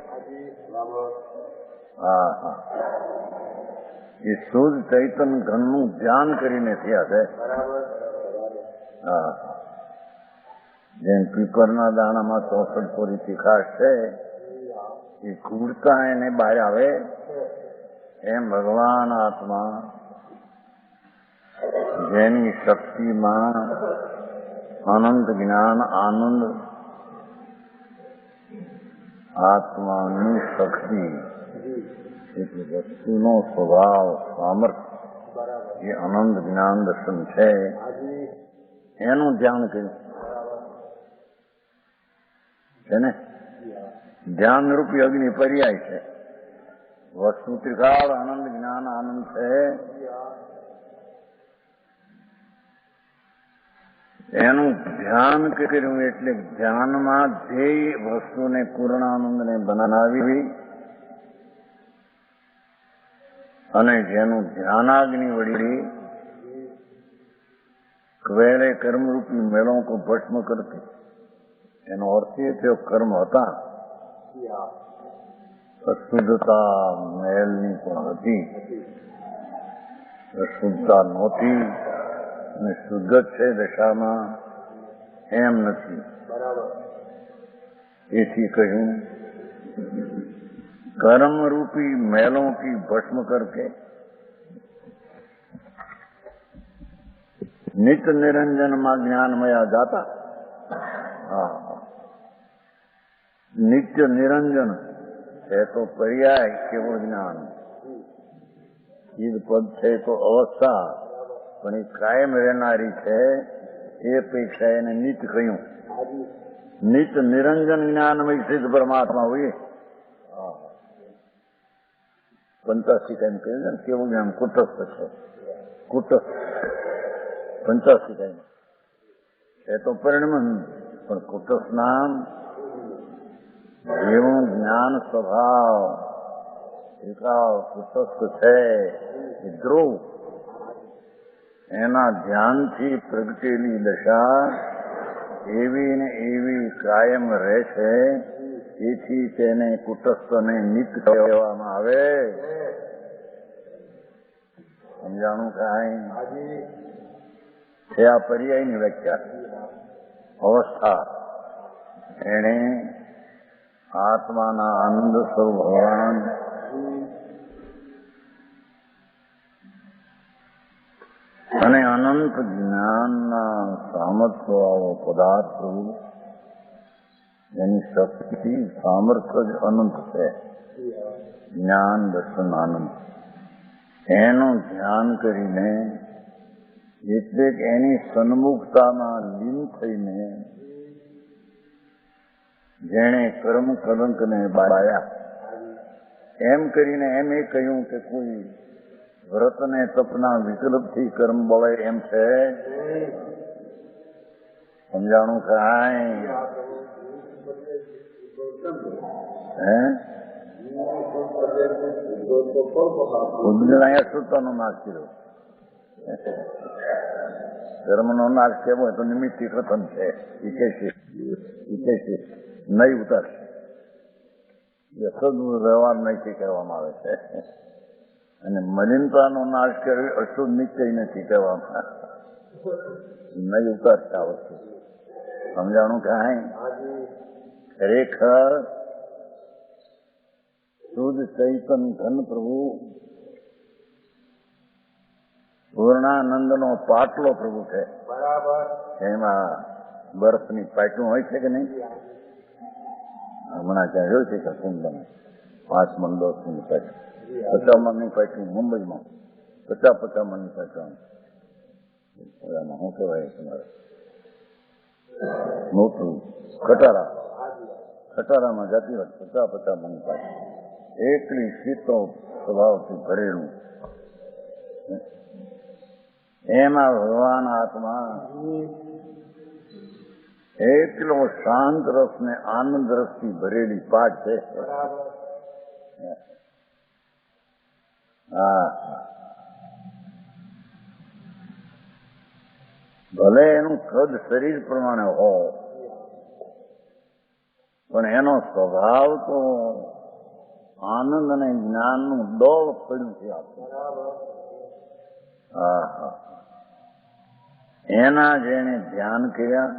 हाँ हाँ ये शुद्ध चैतन घन નું ધ્યાન કરીને થયા છે. હા જેમ પીપરના દાણામાં 64 પોરી તીખાશ છે એ ક્રૂરતા એને બહાર આવે એમ ભગવાન આત્મા જેની શક્તિમાં અનંત જ્ઞાન આનંદ આત્માની શક્તિ એટલે વસ્તુનો સ્વભાવ સામર્થ્ય એ અનંત જ્ઞાન દર્શન છે એનું ધ્યાન કર્યું છે ને. ધ્યાન રૂપી અગ્નિ પર્યાય છે. વસ્તુ ત્રિકાળ આનંદ જ્ઞાન આનંદ છે એનું ધ્યાન કર્યું એટલે ધ્યાનમાં ધ્યેય વસ્તુને પૂર્ણાનંદને બનાવી અને જેનું ધ્યાનાગ્નિ વળી ક્વેળે કર્મરૂપી મેળો કો ભસ્મ કરતી. એનો અર્થ એ થયો કર્મ હતા અશુદ્ધતા મેલની પણ હતી અશુદ્ધતા નહોતી અને શુદ્ધ છે દશામાં એમ નથી. એથી કહ્યું कर्म रूपी मैलों की भस्म करके नित्य निरंजन मां ज्ञानमया जाता। नित्य निरंजन है तो पर्याय केवल ज्ञान, ईद पद है तो अवस्था, पण એ કાયમ રહેનારી છે એ અપેક્ષા એને નિત્ય કહ્યું। નિત્ય નિરંજન જ્ઞાનમય સિદ્ધ પરમાત્મા હોય પંચાશી કાયમ કહ્યું છે ને, કેવું જ્ઞાન કુટસ્થ છે, કુટસ્થ પંચાશી કાયમ એ તો પરિણમન, પણ કુટસ્થ નામ જેવું જ્ઞાન સ્વભાવ એકાવ કુટસ્થ છે એ ધ્રુવ, એના ધ્યાનથી પ્રગટેલી દશા એવી ને એવી કાયમ રહે છે, એથી તેને કુટસ્થને નિત્ય કહેવામાં આવે। સમજાણું કાંઈ છે? આ પર્યાયની વ્યાખ્યા અવસ્થા, એને આત્માના આનંદ સ્વરૂપ ભગવાન અને અનંત જ્ઞાનના સામર્થ્ય આવો પદાર્થ પ્રભુ, એની શક્તિ સામર્થ્ય જ અનંત છે, જ્ઞાન દર્શન આનંદ, એનું ધ્યાન કરીને એટલે કે એની સન્મુખતામાં લીન થઈને જેણે કર્મ કલંકને બાળ્યા, એમ કરીને એમ એ કહ્યું કે કોઈ વ્રત ને તપના વિકલ્પથી કર્મ બળે એમ છે? સમજાણું કાંઈ? હે અહીંયા શ્રુતાનો નાશ કર્યો, કર્મનો નાશ કેવો હોય તો નિમિત્તિ કથન છે, નહીં ઉતારશે, અશુદ્ધ વ્યવહાર નહીં કહેવામાં આવે છે, અને મલિનતાનો નાશ કર્યો અશુદ્ધ નિશ્ચય નથી કહેવામાં, નહીં ઉતારશે આ વસ્તુ। સમજાણું કાંઈ? ખરેખર શુદ્ધ ચૈતન ઘન પ્રભુ પૂર્ણાનંદનો પાટલો પ્રભુ છે, એમાં બરફની પાટલું હોય છે કે નહીં? હમણાં ત્યાં જોયું છે કે સુંદર 5 મણ 10 મણની પાટલું, 50 મણની પાટલું મુંબઈમાં, 50 મણની પાટલું, શું કહેવાય તમારે મોટું ખટારામાં જતી હોય 50 મણની પાટલું, એકલી શીતો સ્વભાવથી ભરેલું, એમાં ભગવાન આત્મા એકલો શાંત રસ ને આનંદ રસથી ભરેલી પાટ છે। ભલે એનું કદ શરીર પ્રમાણે હોય, પણ એનો સ્વભાવ તો આનંદ અને જ્ઞાનનું દોડ પડ્યું છે આપણે। એના જેને ધ્યાન કર્યા,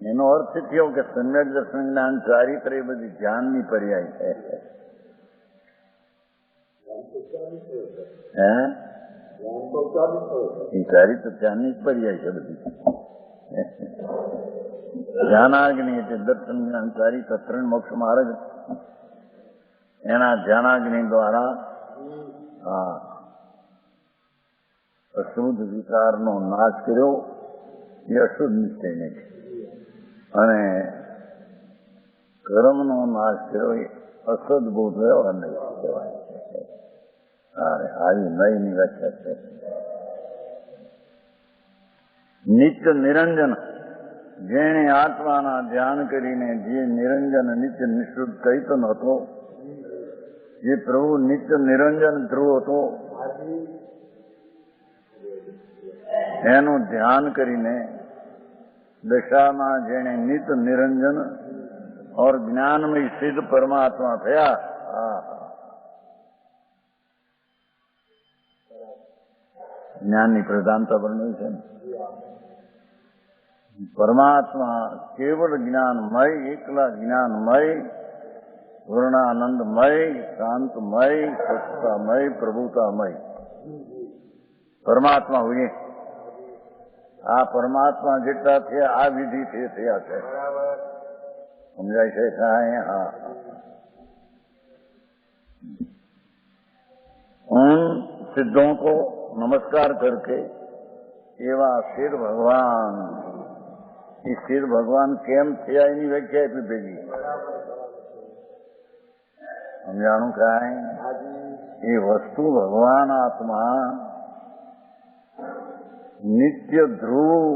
એનો અર્થ થયો કે સમ્યક દર્શન જ્ઞાન ચારિત્ર એ બધી ધ્યાનની પર્યાય છે। એ ચારિત્ર ધ્યાનની જ પર્યાય છે બધી। ધ્યાનાગ્નિ એટલે દર્શન જ્ઞાન ચારિત્ર 3 મોક્ષ માર્ગ, એના ધ્યાનાગ્નિ દ્વારા અશુદ્ધ વિકારનો નાશ કર્યો, એ અશુદ્ધ નિશ્ચય નહીં, અને કર્મનો નાશ કર્યો એ અસદભૂત વ્યવહાર નહીં કહેવાય। આવી નયની વ્યાખ્યા છે। નિત્ય નિરંજન, જેણે આત્માના ધ્યાન કરીને જે નિરંજન નિત્ય નિશુદ્ધ ચૈતન હતો, જે પ્રભુ નિત્ય નિરંજન ધ્રુવ હતો, એનું ધ્યાન કરીને દશામાં જેણે નિત્ય નિરંજન और ज्ञानमय सिद्ध परमात्मा થયા, જ્ઞાનની પ્રધાનતા વર્ણવી છે। પરમાત્મા કેવળ જ્ઞાનમય, એકલા જ્ઞાનમય, પૂર્ણાનંદમય, શાંતમય, સ્વચ્છતામય, પ્રભુતામય પરમાત્મા હોઈએ. આ પરમાત્મા જેટલા થયા આ વિધિથી થયા છે. સમજાય છે કાંઈ? હા. उन सिद्धों को नमस्कार करके एवा सिर भगवान, ये सिर भगवान केम થયા એની વ્યાખ્યા આપી ભેગી. સમજાણું કાંઈ? એ વસ્તુ ભગવાન આત્મા નિત્ય ધ્રુવ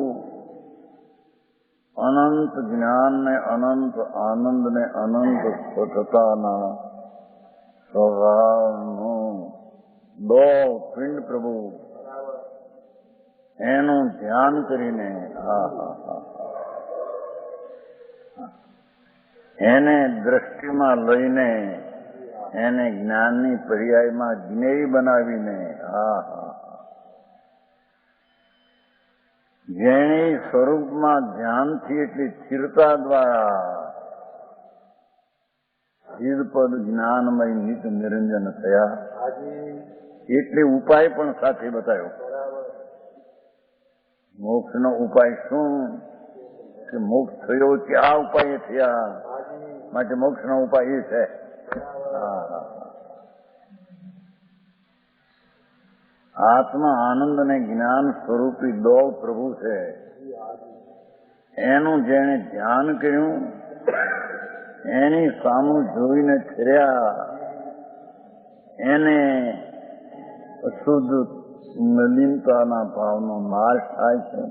અનંત જ્ઞાન ને અનંત આનંદ ને અનંત સ્વચ્છતાના સ્વભાવનું દો પિંડ પ્રભુ એનું ધ્યાન કરીને એને દ્રષ્ટિમાં લઈને એને જ્ઞાનની પર્યાયમાં જ્ઞેય બનાવીને જેણી સ્વરૂપમાં ધ્યાનથી એટલી સ્થિરતા દ્વારા સ્થિરપદ જ્ઞાનમય નિત નિરંજન થયા. એટલે ઉપાય પણ સાથે બતાવ્યો. મોક્ષનો ઉપાય શું? કે મોક્ષ થયો કે આ ઉપાય થયા, માટે મોક્ષનો ઉપાય એ છે. આત્મા આનંદ અને જ્ઞાન સ્વરૂપી દો પ્રભુ છે. એનું જેણે ધ્યાન કર્યું, એની સામું જોઈને ઠર્યા, એને અશુદ્ધ નલિનતાના ભાવનો નાશ થાય છે.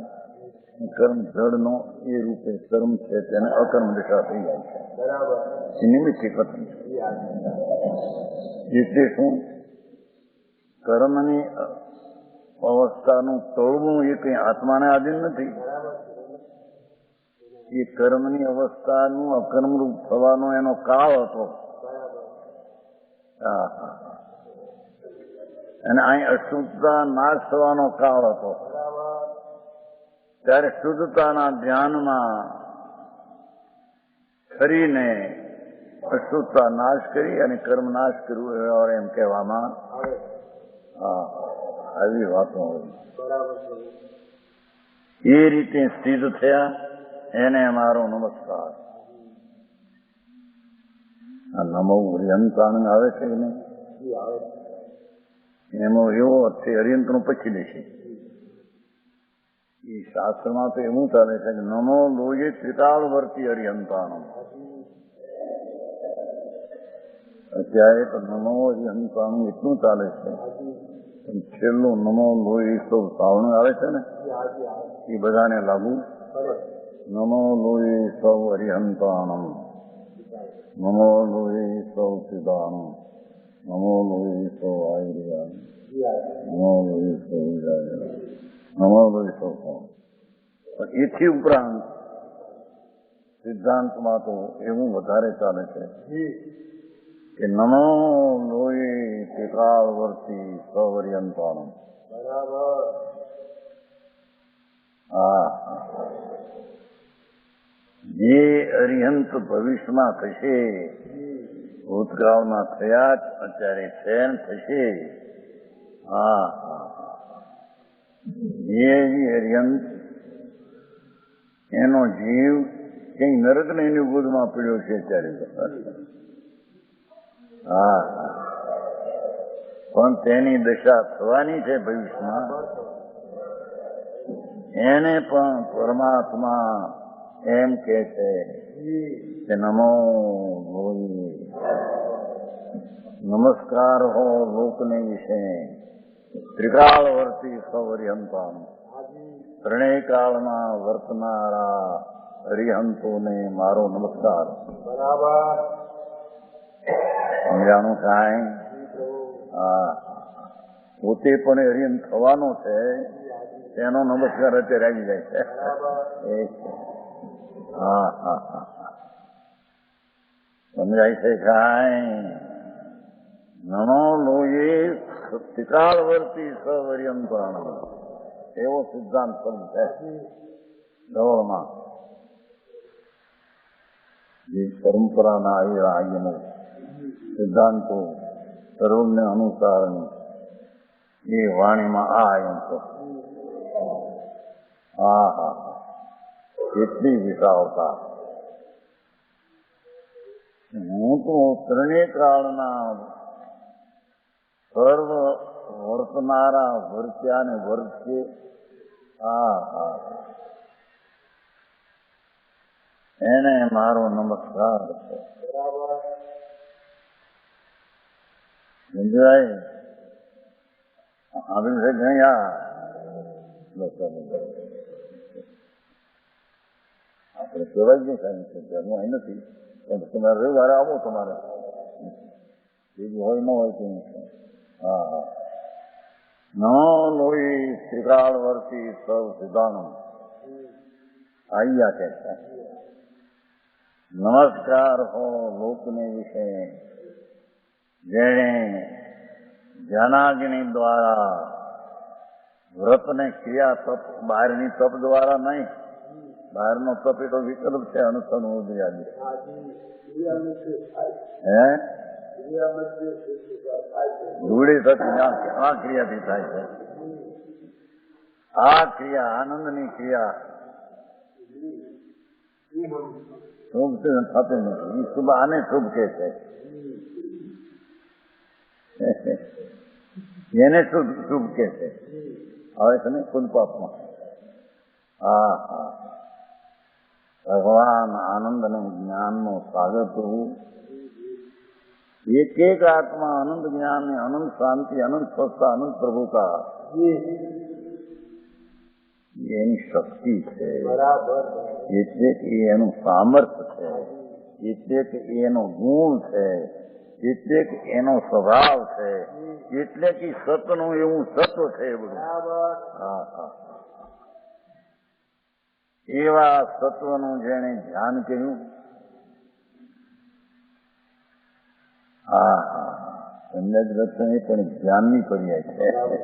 કર્મ જળનો એ રૂપે કર્મ છે તેને અકર્મ દિશા થઈ જાય છે. નિમિત્તિક કથન છે. એટલે શું? કર્મની અવસ્થાનું તોડવું એ કઈ આત્માને આધીન નથી. એ કર્મની અવસ્થાનું અકર્મરૂપ થવાનો એનો કાળ હતો. અને અહીં અશુદ્ધતા નાશ થવાનો કાળ હતો. ત્યારે શુદ્ધતાના ધ્યાનમાં ફરીને અશુદ્ધતા નાશ કરી અને કર્મ નાશ કર્યું એમ કહેવામાં આવી વાતો હોય. એ રીતે સ્થિત થયા, એને મારો નમસ્કાર. આ નમો હરિયંતાણંદ આવે છે કે નહીં? એમાં એવો અર્થ છે હરિયંતનું પછી દેશે. એ શાસ્ત્રમાં તો એવું ચાલે છે કે નમો લોહી ત્રિકાળવર્તી હરિયંતાણમ. અત્યારે તો નમો હરિયંતાણું એટલું ચાલે છે, પણ છેલ્લું નમો લોહી સૌ શ્રાવણ આવે છે ને, એ બધાને લાગુ. નમો લોહી સૌ હરિહંતાણમ, નમો લોહી સૌ સિદ્ધાણમ, નમો લોહી સૌ આયુર્વેદ, નમો લોહી સૌ વિજય, નમો લોહી સૌ. પણ એથી ઉપરાંત સિદ્ધાંતમાં તો એવું વધારે ચાલે છે કે નમો લોહી ત્રિકાળવર્તી સૌહરિયંતાણમ. જે અરિહંત ભવિષ્યમાં થશે, ભૂતકાળમાં થયા, અત્યારે છે થશે. જે અરિહંત એનો જીવ કઈ નરક ને એની ગોદમાં પીડ્યો છે અત્યારે. પણ તેની દશા થવાની છે ભવિષ્યમાં. એને પણ પરમાત્મા એમ કે છે કે નમો લોહી, નમસ્કાર હો લોકને વિશે ત્રિકાળવર્તી સૌહરિહંતાનું. ત્રણેય કાળમાં વર્તનારા હરિહંતોને મારો નમસ્કાર. સમજાણું કાંઈ? પોતે પણ હરિહંત થવાનો છે, એનો નમસ્કાર અત્યારે આવી જાય છે. સમજાય છે કાંઈ? નમો લોહી ત્રિકાળવર્તી સૌહરિયંતાણમ એવો સિદ્ધાંત પણ છે ધવળમાં. જે પરંપરાના આયમો સિદ્ધાંતો સર્વને અનુસારની એ વાણીમાં આ એમ તો હા હા કેટલી વિશાળતા. હું તો ત્રણેય કાળના સર્વ વર્તનારા વર્ત્યા ને વર્તે હા હા એને મારો નમસ્કાર છે. સમજાય આવી છે ગયા આપણે કહેવાય નહીં કાંઈ ઘરનું અહીં નથી પણ તમારે રવિવારે આવો તમારે બીજું હોય ન હોય તો હા હા ન લોહી શ્રીકાળ વર્તી સૌ સિદ્ધાણું આયા કે છે નમસ્કાર હો લોકને વિશે જેણે જનાગ્નિ દ્વારા વ્રતને ક્રિયા તપ બહારની તપ દ્વારા નહીં બહારનો તપ એ તો વિકલ્પ છે અનુસરણ ઉદયાદી હે ધૂળી થતી આ ક્રિયાથી થાય છે. આ ક્રિયા આનંદની ક્રિયા શુભ થતું નથી. શુભ આને શુભ કે છે એને શુભ કે છે. હવે તમે કુલપાપમાં હા હા ભગવાન આનંદ અને જ્ઞાનનો સાગર પ્રભુ એક એક આત્મા અનંત જ્ઞાન ને અનંત શાંતિ અનંત સ્વસ્થતા અનંત પ્રભુતા એની શક્તિ છે. એટલે કે એનું સામર્થ્ય છે. એટલે કે એનો ગુણ છે. એટલે કે એનો સ્વભાવ છે. એટલે કે સતનું એવું સત્વ છે બધું. હા હા એવા સત્વનું જેને ધ્યાન કર્યું હા હા એમને જ રચન એ પણ ધ્યાનની પર્યાય છે.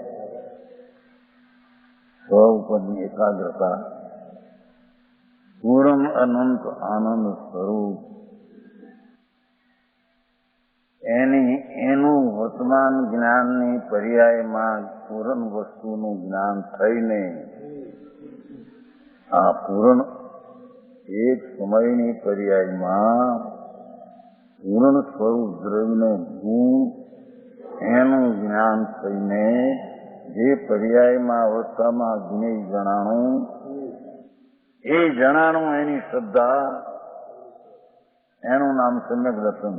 સ્વ ઉપરની એકાગ્રતા પૂર્ણ અનંત આનંદ સ્વરૂપ એનું વર્તમાન જ્ઞાનની પર્યાયમાં પૂર્ણ વસ્તુનું જ્ઞાન થઈને આ પૂર્ણ એક સમયની પર્યાયમાં પૂર્ણ સ્વરૂપ દ્રવ્યને ગુણ એનું જ્ઞાન થઈને જે પર્યાયમાં અવસ્થામાં જ્ઞેય જણાણું એ જણાણું એની શ્રદ્ધા એનું નામ સમ્યક દર્શન.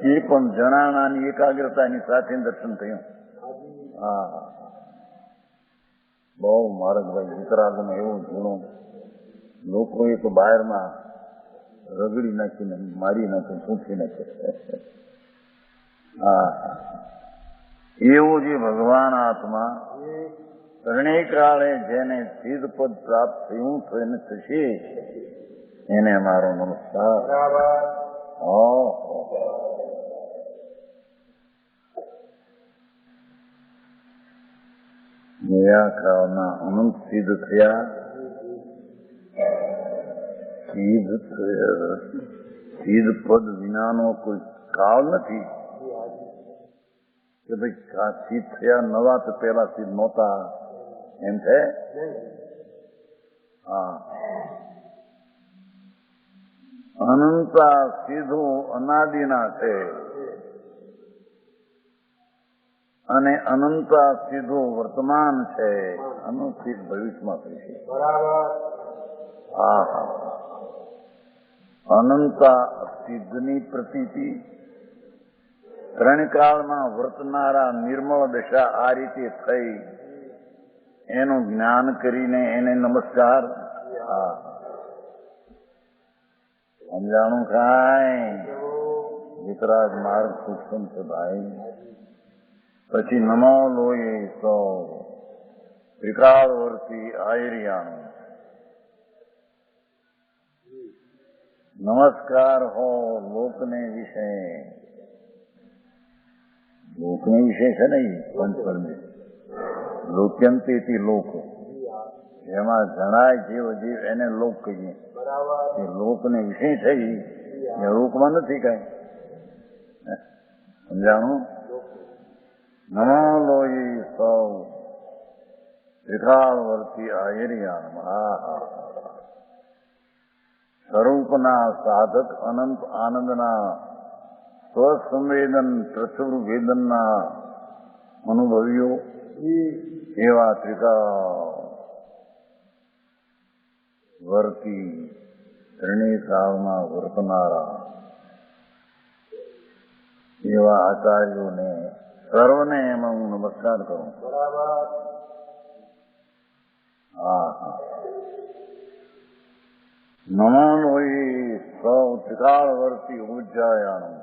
એ પણ જણાણાની એકાગ્રતાની સાથે દર્શન થયું. હા બહુ મારકભાઈ વિતરાગમાં એવું ઝીણું લોકોએ તો બહારમાં રગડી નાખીને મારી નાખે સૂંચી નાખે. હા એવું જે ભગવાન આત્મા ત્રણેય કાળે જેને સિદ્ધ પદ પ્રાપ્ત થયું તો એને થશે એને મારો નમસ્કાર. નયા કાળના અનંત સિદ્ધ થયા. સિદ્ધ પદ વિનાનો કોઈ કાળ નથી કે ભાઈ સિદ્ધ થયા નવા તો પેલા સિદ્ધ નહોતા એમ છે. હા અનંતા સીધું અનાદિના છે અને અનંતા સીધું વર્તમાન છે. અનુસિદ્ધ ભવિષ્યમાં થશે. હા હા અનંતા સિદ્ધની પ્રતીતિ ત્રણ કાળમાં વર્તનારા નિર્મળ દશા આ રીતે થઈ એનું જ્ઞાન કરીને એને નમસ્કાર. હા સમજાણું કાંઈ વિતરાગ માર્ગ સૂક્ષ્મ છે ભાઈ. પછી નમો લોહી સૌ ત્રિકાળ વર્તી આયરિયાણું નમસ્કાર હો લોકને વિશે. લોકને વિશે છે ને પંચપરમેશ લોક્યંતી લોક એમાં જણાય જીવ જીવ એને લોક કહીએ. એ લોકને વિશે થઈ એ લોકમાં નથી કઈ. સમજાણું? નમો લોહી સૌ વિકાળવર્તી આયર્યાણ. સ્વરૂપના સાધક અનંત આનંદના સ્વસંવેદન પ્રચુર વેદનના અનુભવીઓ એવા ત્રિકાળવર્તી ત્રણેય વર્તનારા એવા આચાર્યોને સર્વને એમાં હું નમસ્કાર કરું. નમો લોહી સૌ ત્રિકાળવર્તી ઉજ્જાયાણું.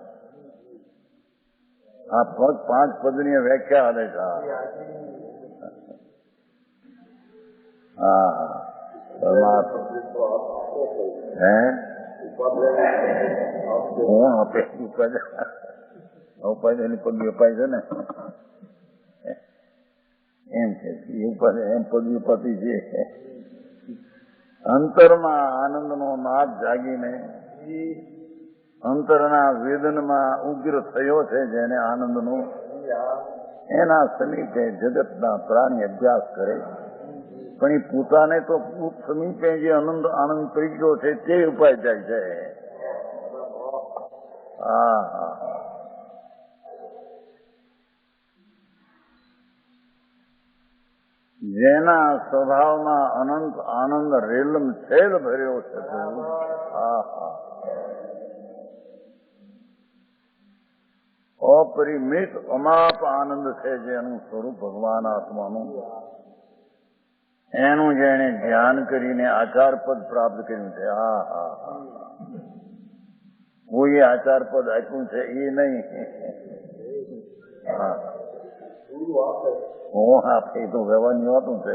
આ પદ 5 પદની વ્યાખ્યા હાલે છે. હે હું આપે ઉપાય એની પદવી અપાય છે ને એમ છે એમ પદવી પતિ છે. અંતરમાં આનંદનો નાદ જાગીને અંતરના વેદનમાં ઉગ્ર થયો છે જેને આનંદનો, એના સમીપે જગતના પ્રાણી અભ્યાસ કરે, પણ એ પોતાને તો સમીપે જે આનંદ થઈ ગયો છે તે ઉપાય જાય છે. જેના સ્વભાવમાં અનંત આનંદ રેલમ છેદ ભર્યો છે. અપરિમિત અમાપ આનંદ છે જેનું સ્વરૂપ ભગવાન આત્માનું, એનું જેને ધ્યાન કરીને આચાર પદ પ્રાપ્ત કર્યું છે. કોઈ આચાર પદ આપ્યું છે એ નહીં. આપે તો વ્યવહારની વાતું છે.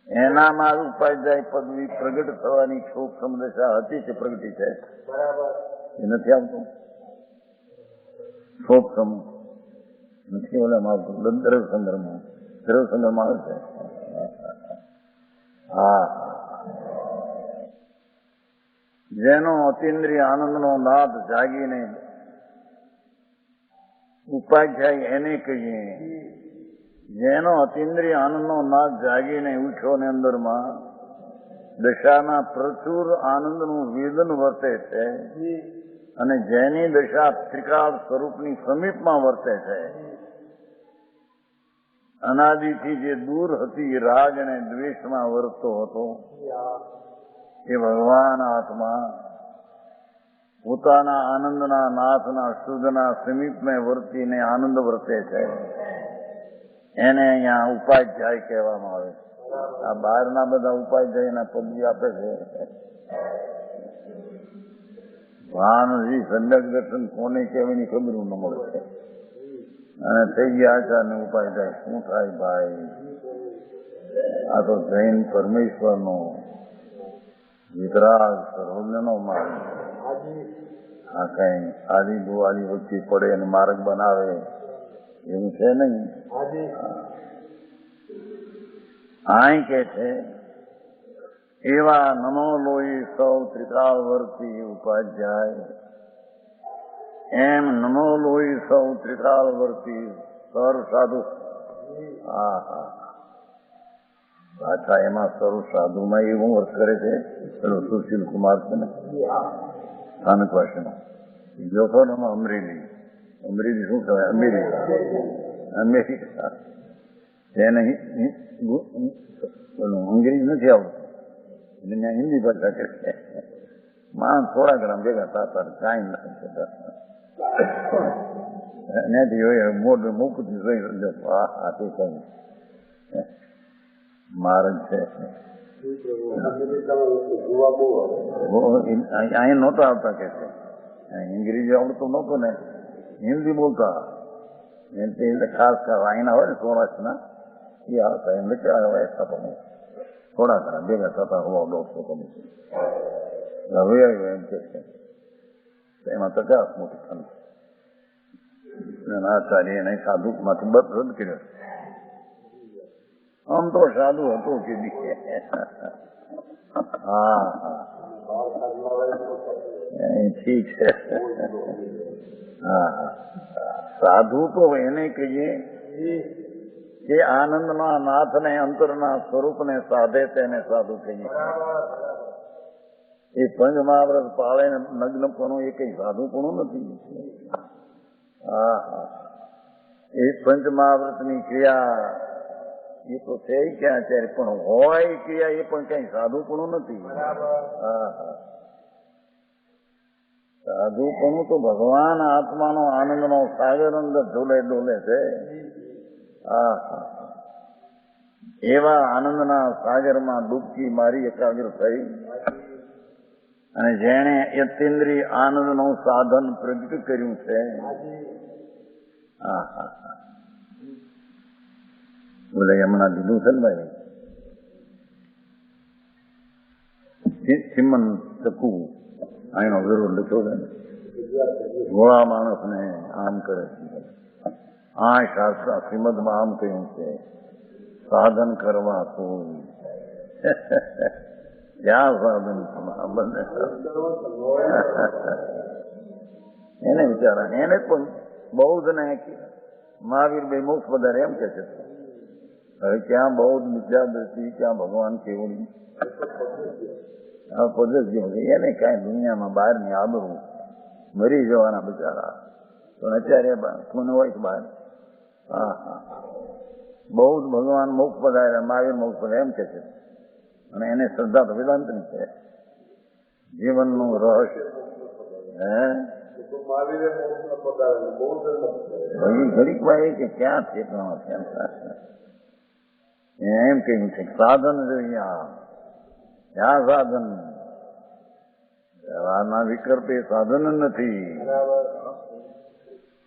એનામાં ઉપાધ્યાય પદવી પ્રગટ થવાની શોક સમદશા હતી કે પ્રગટી છે? એ નથી આવતું. શોક સમ નથી ઓલામાં આવતું. દ્રવ સંગ્રહમાં આવે છે. જેનો અતિન્દ્રિય આનંદનો નાદ જાગીને ઉપાધ્યાય એને કહીએ. જેનો અતિન્દ્રિય આનંદનો નાદ જાગીને ઉઠ્યો ને અંદરમાં દશાના પ્રચુર આનંદનું વેદન વર્તે છે, અને જેની દશા ત્રિકાળ સ્વરૂપની સમીપમાં વર્તે છે, અનાદિથી જે દૂર હતી રાગ અને દ્વેષમાં વર્તતો હતો, એ ભગવાન આત્મા પોતાના આનંદના નાથના શુદ્ધના સમીપમાં વર્તીને આનંદ વર્તે છે. એને અહીંયા ઉપાધ્યાય કહેવામાં આવે. આ બહારના બધા ઉપાધ્યાયના પદવી આપે છે. ભાનજી સંડક દર્શન કોને કહેવાની ખબર ન મળે છે. અને થઈ ગયા આચાર્ય ઉપાધ્યાય. શું થાય ભાઈ? આ તો જૈન પરમેશ્વરનો વિતરાગ સર્વજ્ઞનો માર્ગ. આ કઈ આદિ દુઆલી વચ્ચે પડે અને માર્ગ બનાવે એવું છે નહીં. આય કે છે એવા નમો લોહી સૌ ત્રિકાળવર્તી ઉપાધ્યાય, એમ નમો લોહી સૌ ત્રિકાળવર્તી સર સાધુ. પાછા એમાં સર્વ સાધુમાં એવું અર્થ કરે છે. પેલો સુશીલ કુમાર છે ને સ્થાનક ભાષાનો જોખો ને અમરેલી શું કહેવાય? અમેરિકા. એને અંગ્રેજી નથી આવડતું એટલે ત્યાં હિન્દી ભાષા કહે છે. માણસ થોડા ઘણા ભેગા થતા કાંઈ નથી ત્યાંથી હોય મોઢું મોકું જોઈ આ તે કઈ માર્ગ છે. અહીંયા નહોતા આવતા કે છે. અંગ્રેજી આવડતું નહોતું ને, હિન્દી બોલતા. એટલે ખાસ અહીંના હોય ને સૌરાષ્ટ્રના એ આવતા. એમ કે થોડા ઘણા ભેગા થતા 100-150 હવે આવ્યો એમ કે છે. એમાં 50 મોટી ખંડ આચાર્ય એને સાધુ માંથી રદ કર્યો. આમ તો સાધુ હતો કે ઠીક છે. હા, સાધુ તો એને કહીએ કે આનંદના નાથને અંતરના સ્વરૂપને સાધે તેને સાધુ કહીએ. એ પંચ મહાવ્રત પાળે નગ્નપણું એ કઈ સાધુપણું નથી. હા હા, એ પંચ મહાવ્રતની ક્રિયા એ તો છે ક્યાં ત્યારે, પણ હોય ક્રિયા એ પણ કઈ સાધુપણું નથી. હા હા, સાધુપણું તો ભગવાન આત્માનો આનંદનો સાગર અંદર ઝૂલે ડોલે છે. હા હા, એવા આનંદના સાગરમાં ડૂબકી મારી એકાગ્ર થઈ અને જેણે અતિન્દ્રિય આનંદનું સાધન પ્રગટ કર્યું છે. હા હા, બોલે હમણાં દીધું છે ને ભાઈ, ચિમન ચકુ આનો વિરોધ લખ્યો છે ને, ભોળા માણસને આમ કરે છે. આ શાસ્ત્ર શ્રીમદમાં આમ કહ્યું છે, સાધન કરવા કોઈ ક્યાં સાધન બને એને વિચારા. એને પણ બૌદ્ધ ને મહાવીર ભાઈ મોક્ષ વધારે એમ કે છે. હવે ક્યાં બૌદ્ધ મિથ્યા દ્રષ્ટિ, ક્યાં ભગવાન કેવડી પદ્ધતિ એને કાંઈ દુનિયામાં બહારની આબરૂ મરી જવાના બિચારા. પણ અત્યારે કોને હોય કે બહાર. હા હા, બૌદ્ધ ભગવાન મોક્ષ પધાર્યા, મહાવીર મોક્ષ પધાર્યા એમ કે છે. અને એને શ્રદ્ધા તો વેદાંતની છે, જીવનનું રહસ્ય. હે ઘડીકમાં એ કે ક્યાં ઠેકાણો છે એમ કહ્યું છે. સાધન જોઈએ, ક્યાં સાધન? વ્યવહારના વિકલ્પ એ સાધન નથી.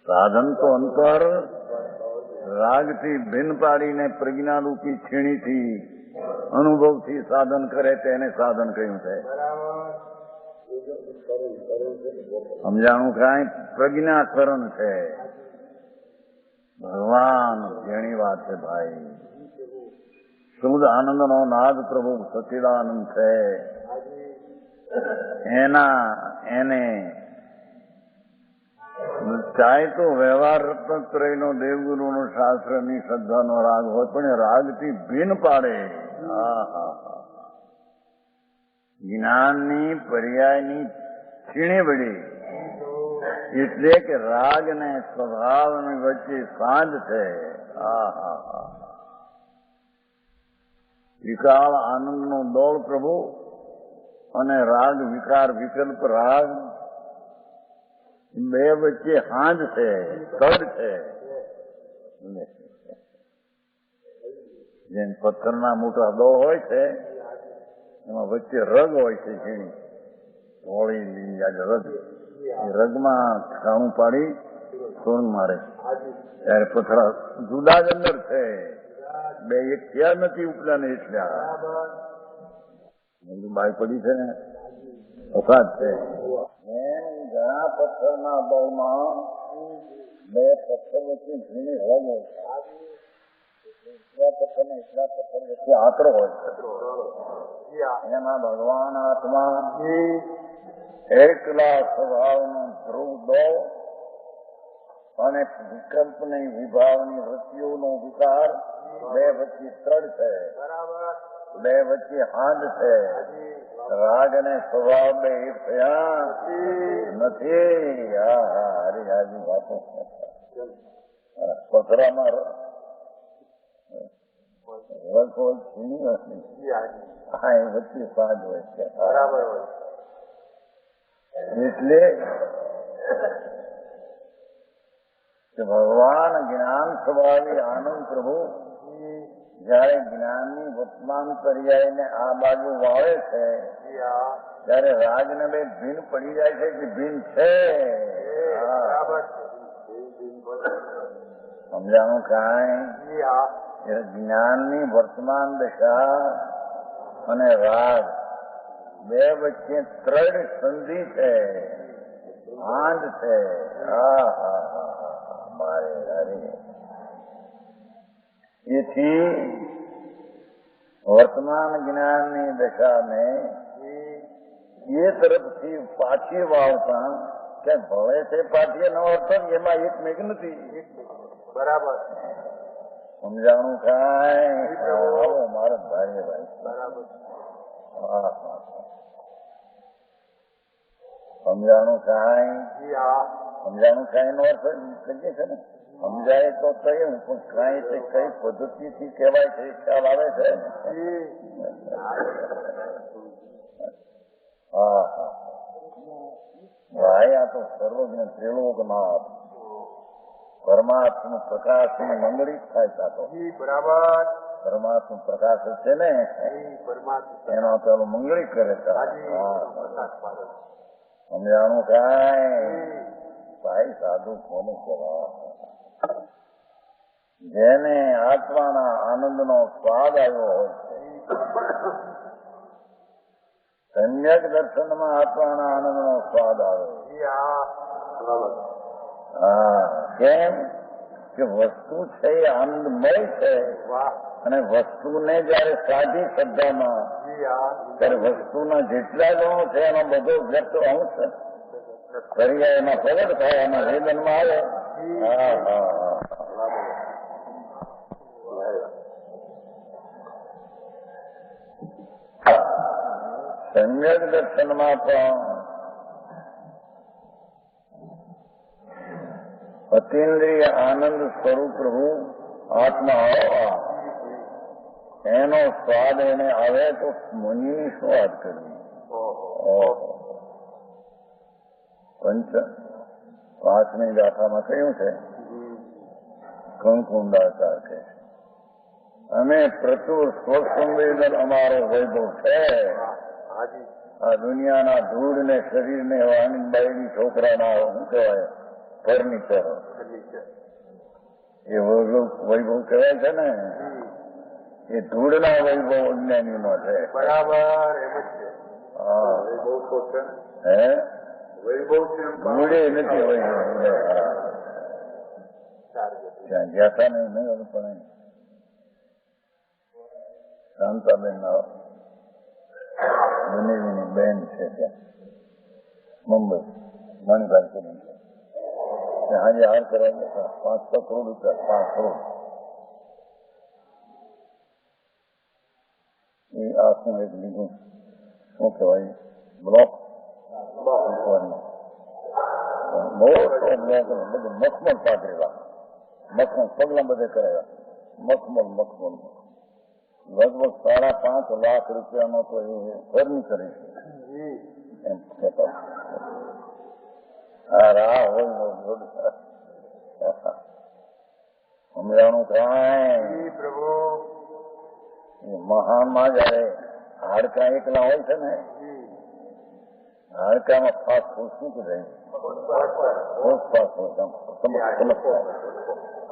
સાધન તો અંતર રાગથી ભિન્ન પાડીને પ્રજ્ઞારૂપી છીણીથી અનુભવથી સાધન કરે તેને સાધન કહ્યું છે. સમજાણું કાંઈ? પ્રજ્ઞાકરણ છે. ભગવાન જેની વાત છે ભાઈ. શુદ્ધ આનંદનો નાદ પ્રભુ સચ્ચિદાનંદ છે. એને ચાહે તો વ્યવહાર રત્નત્રયનો દેવગુરુનો શાસ્ત્રની શ્રદ્ધાનો રાગ હોય, પણ રાગથી ભિન્ન પાડે. જ્ઞાનની પર્યાયની છીણી વળી, એટલે કે રાગ ને સ્વભાવની વચ્ચે સાંજ છે. વિકાળ આનંદનો દોડ પ્રભુ અને રાગ વિકાર વિકલ્પ રાગ બે વચ્ચે હાંજ છે, તડ છે. જેમ પથ્થરના મોટા દો હોય છે એમાં વચ્ચે રગ હોય છે, ઝીણી હોળી લીલી રગ. એ રગમાં કાણું પાડી સોન મારે ત્યારે પથરા જુદા જ અંદર છે, બે એક થયા નથી ઉપલા ને એટલા. બાઈ પડી છે ને વસાદ છે. ઘણા પથ્થરના દળમાં બે પથ્થર વચ્ચે ઝીણી રગ હોય, એટલા પથ્થર ને એટલા પથ્થર વચ્ચે આંતરો હોય છે. એમાં ભગવાન આત્મા એકલા સ્વભાવનું ધ્રુવ દોડ અને વિકલ્પની વિભાવની વૃત્તિઓનો વિકાર બે વચ્ચે ત્રડ છે, બે વચ્ચે હાંજ છે. રાગ અને સ્વભાવ બે એક થયા નથી. હરી હાજી વાતો પથરામાં રગ હોય છીણી નથી. હા, એ વચ્ચે સાંજ હોય છે. બરાબર હોય. એટલે ભગવાન જ્ઞાન સ્વભાવી આનંદ પ્રભુ જયારે જ્ઞાનની વર્તમાન પર્યાયને આ બાજુ વાળે છે ત્યારે રાગને બે ભીન પડી જાય છે કે ભીન છે. સમજાણું કાંઈ? જ્ઞાનની વર્તમાન દશા અને રાગ બે વચ્ચે ત્રડ સંધિ છે, આંધ છે. એથી વર્તમાન જ્ઞાનની દશાને એ તરફથી પાછી વાળતા કે ભવે છે પાટીએ ન વાળતો એમાં એક મેઘ નથી. બરાબર સમજાણું કાંઈ આવો મારા ભાઈ ભાઈ. બરાબર હા હા સમજાણું કાંઈ સમજાણું કાંઈ નો અર્થ કરીએ છે ને. સમજાય તો કયું પણ કાંઈ તે કઈ પદ્ધતિથી કહેવાય છે ખ્યાલ આવે છે. હા હા ભાઈ આ તો સર્વજ્ઞ ત્રિલોકનાથ પરમાત્મા પ્રકાશની મંગળી થાય સાતો. બરાબર પરમાત્મા પ્રકાશ છે ને એનો પેલો મંગળી કરે છે. સમજાણું કાંઈ ભાઈ સાધુ કોને કહેવાય? જેને આત્માના આનંદનો સ્વાદ આવ્યો હોય છે. સમ્યક દર્શનમાં આત્માના આનંદનો સ્વાદ આવે. હા કેમ કે વસ્તુ છે એ આનંદમય છે અને વસ્તુને જયારે સાધી શ્રદ્ધામાં ત્યારે વસ્તુના જેટલા ગુણો છે એનો બધો વ્યક્ત અંશ કરી એમાં પ્રગટ થાય એના વેદનમાં આવે. હા હા સમ્યક દર્શનમાં પણ અતિન્દ્રિય આનંદ સ્વરૂપ પ્રભુ આત્મા એનો સ્વાદ એને આવે તો મુનિની શું વાત કરવી? પંચ પાંચમી ગાથામાં કહ્યું છે કંકુંડાચાર કે અમે પ્રચુર સ્વસંવેદન અમારો વૈભવ છે. આ દુનિયાના ધૂળ ને શરીર ને વાણીબાઈ છોકરાના શું કહેવાય ફર્નિચર એ વૈભવ કહેવાય છે ને એ ધૂળના વૈભવ અજ્ઞાનીનો છે. બરાબર હા હે ધૂળે નથી વૈભવ ત્યાં ગયા હતા ને નહીં પણ શાંતાબેન ના બનેવીની બેન છે ત્યાં મુંબઈ મણિભાઈ કરી આજે હાર કરવા ગયા 500 કરોડ રૂપિયા 5 કરોડ એ આખું એક લીધું શું કહેવાય બ્લોક મોટો બ્લોક બધું મખમલ પાથરેલા મખમલ પગલા બધે કરેલા મખમલ લગભગ 5.5 લાખ રૂપિયાનો તો એ ફર્નિચર એમ કહેતા. સમજાણું કાંઈ પ્રભુ મહાનમાં જયારે હાડકા એકલા હોય છે ને હાડકામાં ફાસ ફૂસ શું કહેવાય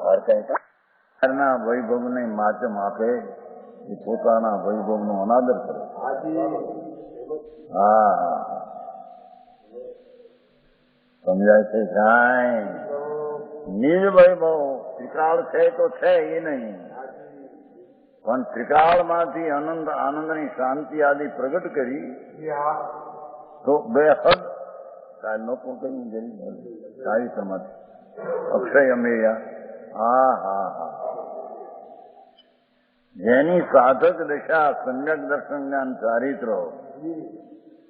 હાડકા વૈભવને માચમ આપે એ પોતાના વૈભવનો અનાદર કરે. હા સમજાય છે કાંઈ? નિજ વૈભવ ત્રિકાળ છે તો છે એ નહીં પણ ત્રિકાળમાંથી આનંદની શાંતિ આદિ પ્રગટ કરી તો બેહદ કાલનો પણ કહ્યું જરી ચારિત્રમાંથી અક્ષય અમેયા. હા હા હા જેની સાધક દશા સમ્યક દર્શન જ્ઞાન ચારિત્ર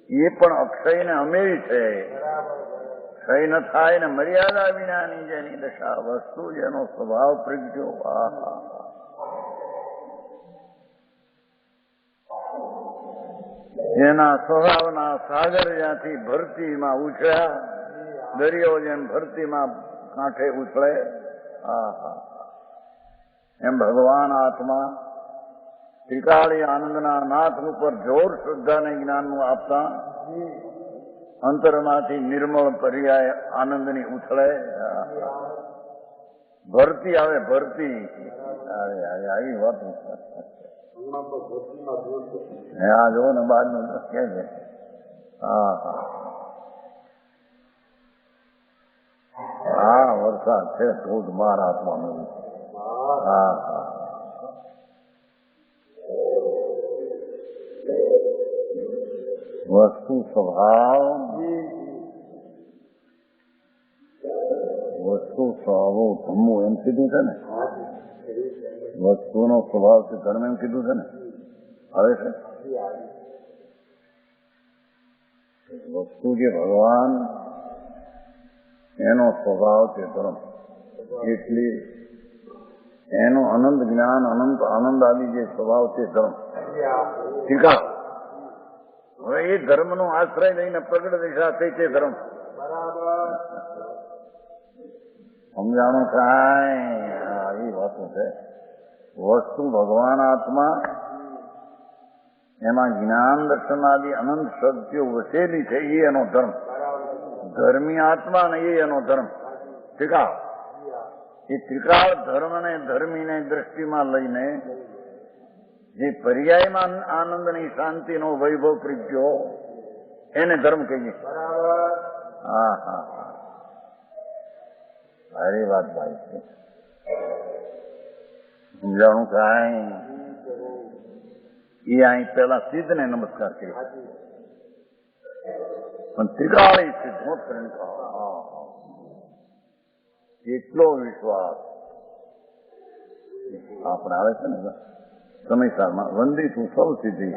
એ પણ અક્ષય ને અમેય છે. ક્ષય ન થાય ને મર્યાદા વિનાની જેની દશા વસ્તુ જેનો સ્વભાવ પ્રગટ્યો. જેના સ્વભાવના સાગર જ્યાંથી ભરતીમાં ઉછળ્યા દરિયો જેમ ભરતીમાં કાંઠે ઉછળે એમ ભગવાન આત્મા ત્રિકાળી આનંદના નાથ ઉપર જોર શ્રદ્ધાને જ્ઞાનનું આપતા અંતરમાંથી નિર્મળ પર્યાય આનંદની ઉછળે. ભરતી આવે ભરતી આવી વાત આ જો ને બાદનું કે છે. હા વરસાદ છે ધોધમાર આત્માનો. હા વસ્તુ સ્વભાવ વસ્તુ સ્વભાવો ધર્મો એમ કીધું છે ને, વસ્તુનો સ્વભાવ છે ધર્મ એમ કીધું છે ને, આવે છે વસ્તુ જે ભગવાન એનો સ્વભાવ છે ધર્મ, એટલે એનો અનંત જ્ઞાન અનંત આનંદ આદિ જે સ્વભાવ છે ધર્મ ટીકા. હવે એ ધર્મનો આશ્રય લઈને પ્રગટ દિશા થઈ છે ધર્મ. સમજાણું કાંઈ આવી વાતો છે. વસ્તુ ભગવાન આત્મા એમાં જ્ઞાન દર્શન આદિ અનંત શક્તિઓ વસેલી છે એ એનો ધર્મ. ધર્મી આત્મા ને એ એનો ધર્મ ત્રિકાળ. એ ત્રિકાળ ધર્મને ધર્મીને દ્રષ્ટિમાં લઈને જે પર્યાયમાં આનંદની શાંતિનો વૈભવ પ્રીત્યો એને ધર્મ કહીએ. હા હા હા, સારી વાત ભાઈ છે. સમજાણું કાંઈ એ અહીં પેલા સિદ્ધ ને નમસ્કાર કર્યો, પણ ત્રિકાળી સિદ્ધો એટલો વિશ્વાસ આપણે આવે છે ને સમયસારમાં વંદિત હું સૌ સિદ્ધિ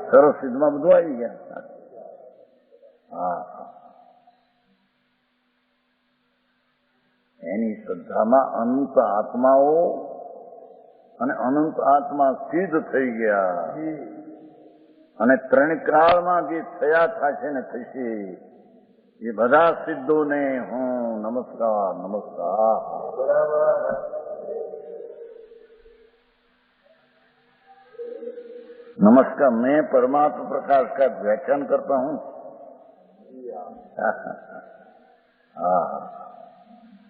સર્વ સિદ્ધમાં બધું આવી ગયા. હા એની શ્રદ્ધામાં અનંત આત્માઓ અને અનંત આત્મા સિદ્ધ થઈ ગયા અને ત્રણ કાળમાં જે થયા થશે ને થશે એ બધા સિદ્ધોને હું નમસ્કાર નમસ્કાર. नमस्कार. मैं परमात्मा प्रकाश का व्याख्यान करता हूँ.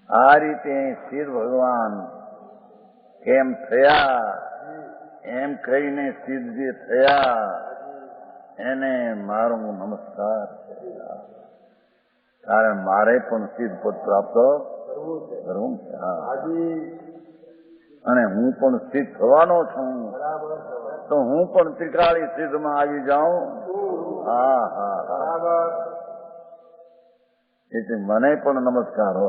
आ रीते सिद्ध भगवान केम थया एम कहीने सिद्ध जे थया એને મારો નમસ્કાર. કારણ મારે પણ સિદ્ધ પદ પ્રાપ્ત કરવું છે અને હું પણ સિદ્ધ થવાનો છું, તો હું પણ ત્રિકાળી સિદ્ધમાં આવી જાઉં. હા હા હા, એટલે મને પણ નમસ્કાર હો.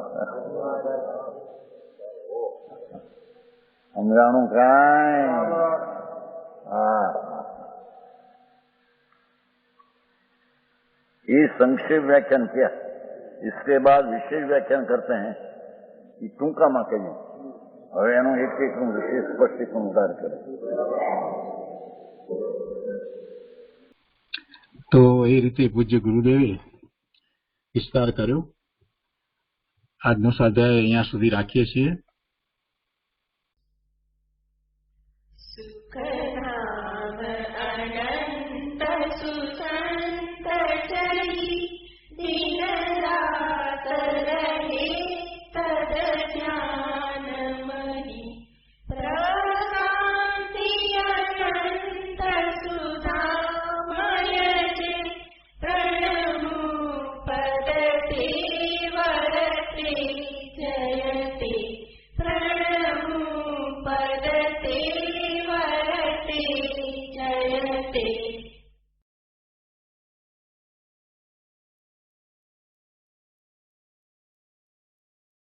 સમજાણું કાંઈ? હા, ये संक्षेप व्याख्यान किया. इसके बाद विशेष व्याख्यान करते हैं. ये टूंकाમાં કહ્યું. હવે એનું એક એક વિશેષ સ્પષ્ટીકરણ ઉદાર કરે. તો એ રીતે પૂજ્ય ગુરુદેવે વિસ્તાર કર્યો. આજનો સ્વાધ્યાય અહીંયા સુધી રાખીએ છીએ.